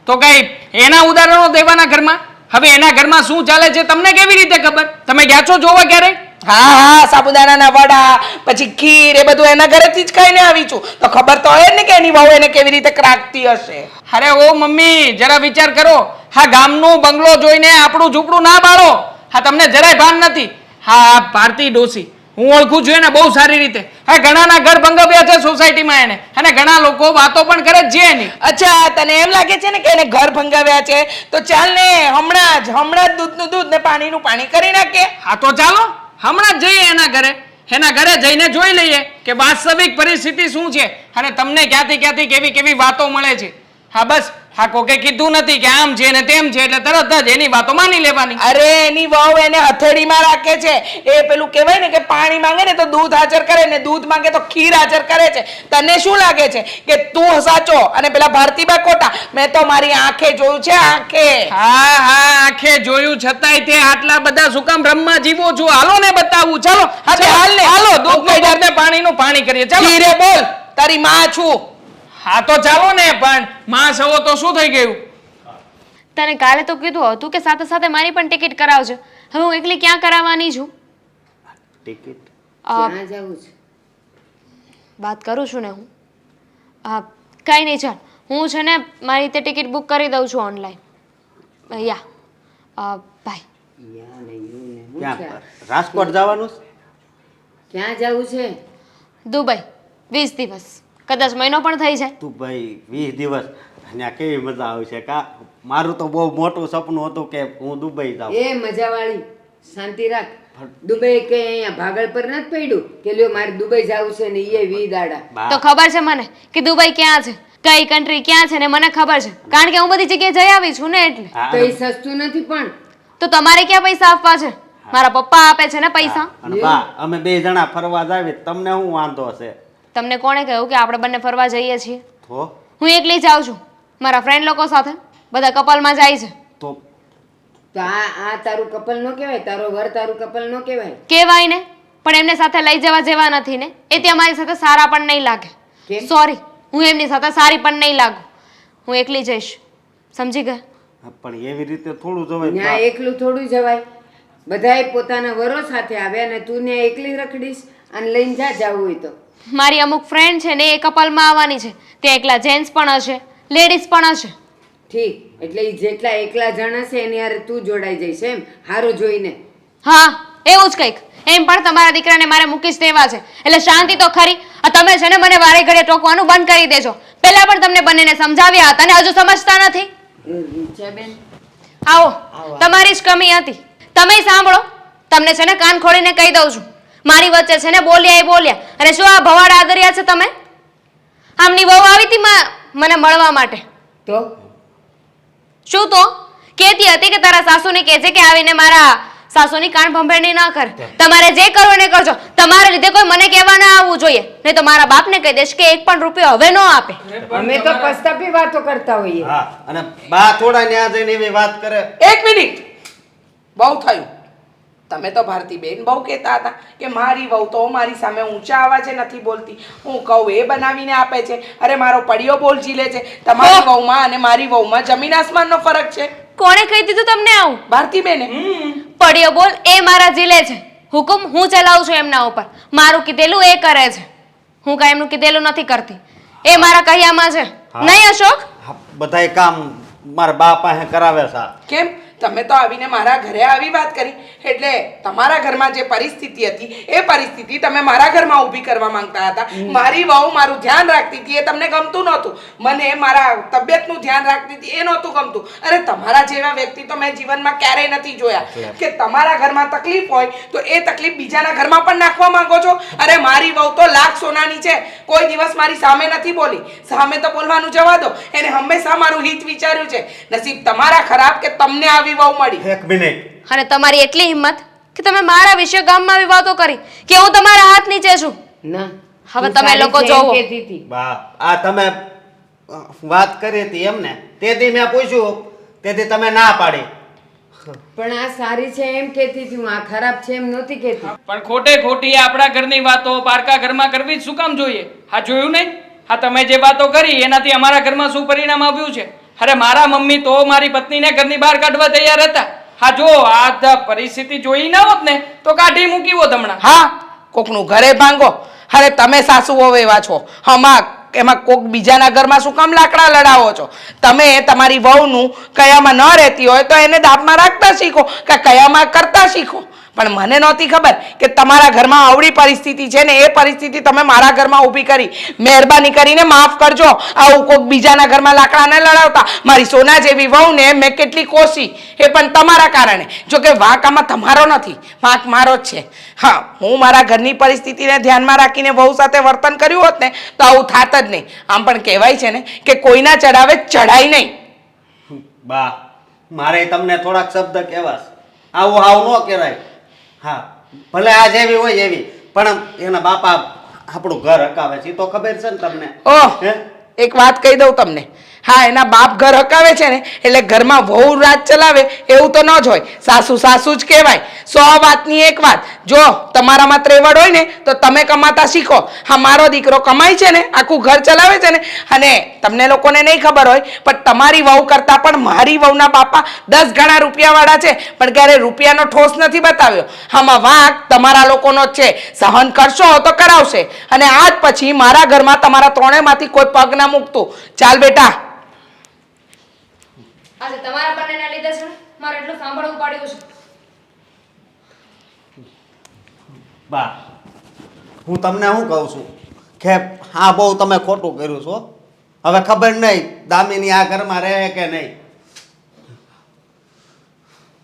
તો કઈ એના ઉદાહરણો દેવાના ઘરમાં? હવે એના ઘરમાં શું ચાલે છે તમને કેવી રીતે ખબર? તમે ગયા છો જોવા ક્યારે? હા સાબુદાણાના વડા પછી ખીર એ બધું એના ઘરેથી જ ખાઈને આવી છું તો ખબર તો હોય ને કે એની વહુ એને કેવી રીતે રાખતી હશે. અરે ઓ મમ્મી જરા વિચાર કરો. હા ગામનું બંગલો જોઈને આપણું ઝૂંપડું ના બાળો. હા તમને જરાય ભાન નથી. હા ભારતી ડોસી હું ઓળખું છું એને બહુ સારી રીતે. હા ઘણાના ઘર ભંગાવ્યા છે સોસાયટીમાં એને, અને ઘણા લોકો વાતો પણ કરે જ છે એની. અચ્છા તને એમ લાગે છે ને કે એને ઘર ભંગાવ્યા છે તો ચાલ ને હમણાં જ દૂધનું દૂધ ને પાણીનું પાણી કરી નાખીએ. હા તો ચાલો હમણાં જ જઈએ એના ઘરે જઈને જોઈ લઈએ કે વાસ્તવિક પરિસ્થિતિ શું છે અને તમને ક્યાંથી કેવી વાતો મળે છે. હા બસ હા કોકે કીધું નથી કે આમ છે ને તેમ છે એટલે તરત જ એની વાતો માની લેવાની. અરે એની વહુ એને હથેળીમાં રાખે છે. એ પેલું કહેવાય ને કે પાણી માંગે ને તો દૂધ હાજર કરે ને દૂધ માંગે તો ખીર હાજર કરે છે. તને શું લાગે છે કે તું સાચો અને પેલા ભારતીબા ખોટા? મેં તો મારી આંખે જોયું છે, આંખે. હા આંખે જોયું છતાંય તે આટલા બધા શું કામ બ્રહ્મા જીવો છો? હાલો ને બતાવું ચાલો. હા તે હાલ ને. હાલો દૂધ ને પાણીનું પાણી કરીએ ચાલો. ધીરે બોલ, તારી માં છું. હા તો ચાલો ને પણ માં સવો તો શું થઈ ગયું? તને કાલે તો કીધું હતું કે સાથે સાથે મારી પણ ટિકિટ કરાવજો. હવે હું એકલી ક્યાં કરાવવાની છું? ટિકિટ ક્યાં જવું છે? વાત કરું છું ને હું. કંઈ નહીં ચાલ હું છે ને મારી રીતે ટિકિટ બુક કરી દઉં છું ઓનલાઈન. બાય. ક્યાં રાજકોટ જવાનું છે? ક્યાં જવું છે? દુબઈ 20 દિવસ, કદાચ મહિનો પણ થઈ જાય. તું ભાઈ 20 દિવસ ત્યાં કેવી મજા આવશે કા? મારું તો બહુ મોટું સપનું હતું કે હું દુબઈ જાઉં. એ મજાવાળી શાંતિ રાખ. દુબઈ કે અહીંયા ભાગળ પર નથી પડ્યું કે લ્યો મારે દુબઈ જવું છે ને એ 20 દાડા. બા, તો ખબર છે મને કે દુબઈ ક્યાં છે, કઈ કન્ટ્રી ક્યાં છે ને મને ખબર છે, કારણ કે હું બધી જગ્યાએ જઈ આવી છું ને એટલે. હા, તો એ સસ્તું નથી પણ. તો તમારે ક્યાં પૈસા આપવા છે? મારા પપ્પા આપે છે ને પૈસા. અને બા અમે 2 જણા ફરવા જાવી તમને શું વાંધો છે? તમને કોણે કહ્યું કે આપણે બંને ફરવા જઈએ છીએ? તો હું એકલી જાઉં છું, મારા ફ્રેન્ડ લોકો સાથે બધા કપલમાં જાય છે. તો તો આ તારું કપલ નો કહેવાય, તારો વર તારું કપલ નો કહેવાય. કહેવાય ને, પણ એમને સાથે લઈ જવા જેવા નથી ને, એ ત્યાં મારી સાથે સારા પણ નહીં લાગે. કેમ? સોરી, હું એમની સાથે સારી પણ નહીં લાગુ. હું એકલી જઈશ, સમજી ગયા? પણ એવી રીતે થોડું જવાય ત્યાં બા. એકલું થોડું જવાય. બધાય પોતાના વરો સાથે આવે અને તું ત્યાં એકલી રખડીશ અને લઈને જવું હોય તો. મારી અમુક ફ્રેન્ડ છે ને એ કપલમાં આવવાની છે, ત્યાં એકલા જેન્ટ્સ પણ હશે, લેડીઝ પણ હશે. ઠીક, એટલે ઈ જેટલા એકલા જણ હશે એની હારે તું જોડાઈ જઈશ એમ, હારું જોઈને. હા, એવું જ કંઈક. એમ પણ તમારા દીકરાને મારે મૂકી જ દેવા છે, એટલે શાંતિ તો ખરી. આ તમે છે ને મને વારે ઘડીએ ટોકવાનું બંધ કરી દેજો. પહેલા પણ તમને બંનેને સમજાવ્યા હતા ને હજુ સમજતા નથી. બેન આવો, તમારી જ કમી હતી. તમે સાંભળો, તમને છે ને કાન ખોલીને કહી દઉં છું, મારી વચ્ચે છે ને બોલ્યા એ બોલ્યા. અને શું આ ભવાડા આદર્યા છે તમે? આમની વહુ આવી હતી મને મળવા માટે. તો શું તો કહેતી હતી કે તારા સાસુને કહેજે કે આવીને મારા સાસુની કાન ભંભેરણી ના કરે. તમારે જે કરવું ને કરજો, તમારા લીધે કોઈ મને કહેવા ના આવવું જોઈએ, નહીં તો મારા બાપને કહી દેશ કે 1 પણ રૂપિયો હવે ન આપે. અમે તો પસ્તાપી વાતો કરતા હોઈએ. હા, અને બા થોડા ન્યા જઈને એવી વાત કરે. 1 મિનિટ, બહુ થયું. તમે તો ભારતીબેન બહુ કહેતા હતા કે મારી વહુ તો મારી સામે ઊંચા અવાજે નથી બોલતી, હું કહું એ બનાવીને આપે છે. અરે મારો પડિયો બોલ ઝીલે છે. તમારી વહુમાં અને મારી વહુમાં જમીન આસમાનનો ફરક છે. કોણે કહી દીધું તમને આવું? ભારતીબેને. પડ્યો બોલ એ મારા જીલે છે, હુકમ હું ચલાવું છું એમના ઉપર. મારું કીધેલું એ કરે છે, હું કાંઈ એમનું કીધેલું નથી કરતી. એ મારા કહ્યામાં છે. નહીં અશોક? હા, બધાય કામ મારા બા પાસે કરાવે છે. કેમ તમે તો આવીને મારા ઘરે આવી વાત કરી, એટલે તમારા ઘરમાં જે પરિસ્થિતિ હતી એ પરિસ્થિતિ તમે મારા ઘરમાં ઊભી કરવા માંગતા હતા. મારી વહુ મારું ધ્યાન રાખતી હતી એ તમને ગમતું નહોતું, મને મારા તબિયતનું ધ્યાન રાખતી હતી એ નહોતું ગમતું. અરે તમારા જેવા વ્યક્તિ તો મેં જીવનમાં ક્યારેય નથી જોયા કે તમારા ઘરમાં તકલીફ હોય તો એ તકલીફ બીજાના ઘરમાં પણ નાખવા માંગો છો. અરે મારી વહુ તો લાખ સોનાની છે, કોઈ દિવસ મારી સામે નથી બોલી. સામે તો બોલવાનું જવા દો, એને હંમેશા મારું હિત વિચાર્યું છે. નસીબ તમારા ખરાબ કે તમને આવી વહુ મળી. 1 મિનિટ. અને તમારી એટલી હિંમત કે તમે મારા વિશે ગામમાં આવી વાતો કરી કે હું તમારા હાથ નીચે છું. ના, હવે તું તમે સારી લોકો છે એમ જોવો. કહેતી હતી. બા, આ તમે વાત કરી હતી એમને, તેથી મેં પૂછ્યું, તેથી તમે ના પાડી. પણ આ સારી છે એમ કહેતી હતી હું, આ ખરાબ છે એમ નહોતી કહેતી. પણ ખોટે ખોટી આપણા ઘરની વાતો પારકા ઘરમાં કરવી જ શું કામ જોઈએ? હા, જોયું નહીં? હા, તમે જે વાતો કરી એનાથી અમારા ઘરમાં શું પરિણામ આવ્યું છે? અરે મારા મમ્મી તો મારી પત્નીને ઘરની બહાર કાઢવા તૈયાર હતા. હા, જો આ પરિસ્થિતિ જોઈ ના હોત ને તો કાઢી મૂકી હોત હમણાં. હા, કોકનું ઘરે ભાંગો. અરે તમે સાસુ વહુ એવા છો, એમાં કોક બીજાના ઘરમાં શું કામ લાકડા લડાવો છો? તમે તમારી વહુનું કયામાં ન રહેતી હોય તો એને દાબમાં રાખતા શીખો કે કયામાં કરતા શીખો. પણ મને નહોતી ખબર કે તમારા ઘરમાં આવડી પરિસ્થિતિ છે ને એ પરિસ્થિતિ તમે મારા ઘરમાં ઊભી કરી. મહેરબાની કરીને માફ કરજો, આવું કોક બીજાના ઘરમાં લાકડા ન લડાવતા. મારી સોના જેવી વહુને મેં કેટલી કોશી, એ પણ તમારા કારણે. જો કે વાંક આમાં તમારો નથી, વાંક મારો જ છે. હા, હું મારા ઘરની પરિસ્થિતિને ધ્યાનમાં રાખીને વહુ સાથે વર્તન કર્યું હોત ને તો આવું થાત જ નહીં. આમ પણ કહેવાય છે ને કે કોઈના ચડાવે ચડાય નહીં. બા, મારે તમને થોડાક શબ્દ કહેવા છે. આવું આવું ન કહેવાય. હા, ભલે આ જેવી હોય એવી, પણ એના બાપા આપણું ઘર હકાવે છે, એ તો ખબર છે ને તમને. ઓહ, હે? એક વાત કહી દઉં તમને. હા, એના બાપ ઘર હકાવે છે ને એટલે ઘરમાં વહુ રાજ ચલાવે એવું તો ન જ હોય. સાસુ સાસુ જ કહેવાય. 100 વાતની એક વાત. જો તમારામાં ત્રેવડ હોય ને તો તમે કમાતા શીખો. હા, મારો દીકરો કમાય છે ને, આખું ઘર ચલાવે છે ને, અને તમને લોકોને નહીં ખબર હોય પણ તમારી વહુ કરતાં પણ મારી વહુના બાપા 10 ગણા રૂપિયાવાળા છે, પણ ક્યારે રૂપિયાનો ઠોસ નથી બતાવ્યો. આમાં વાંક તમારા લોકોનો જ છે. સહન કરશો તો કરાવશે, અને આજ પછી મારા ઘરમાં તમારા ત્રણેયમાંથી કોઈ પગ ના મૂકતું. ચાલ બેટા. આજે તમારા બંનેના લીધે છે ને મારે એટલું સાંભળવું પડ્યું છે. બા, હું તમને શું કહું છું કે હા બહુ તમે ખોટું કર્યું છો. હવે ખબર નહીં દામિની આ ઘરમાં રહે કે નહીં.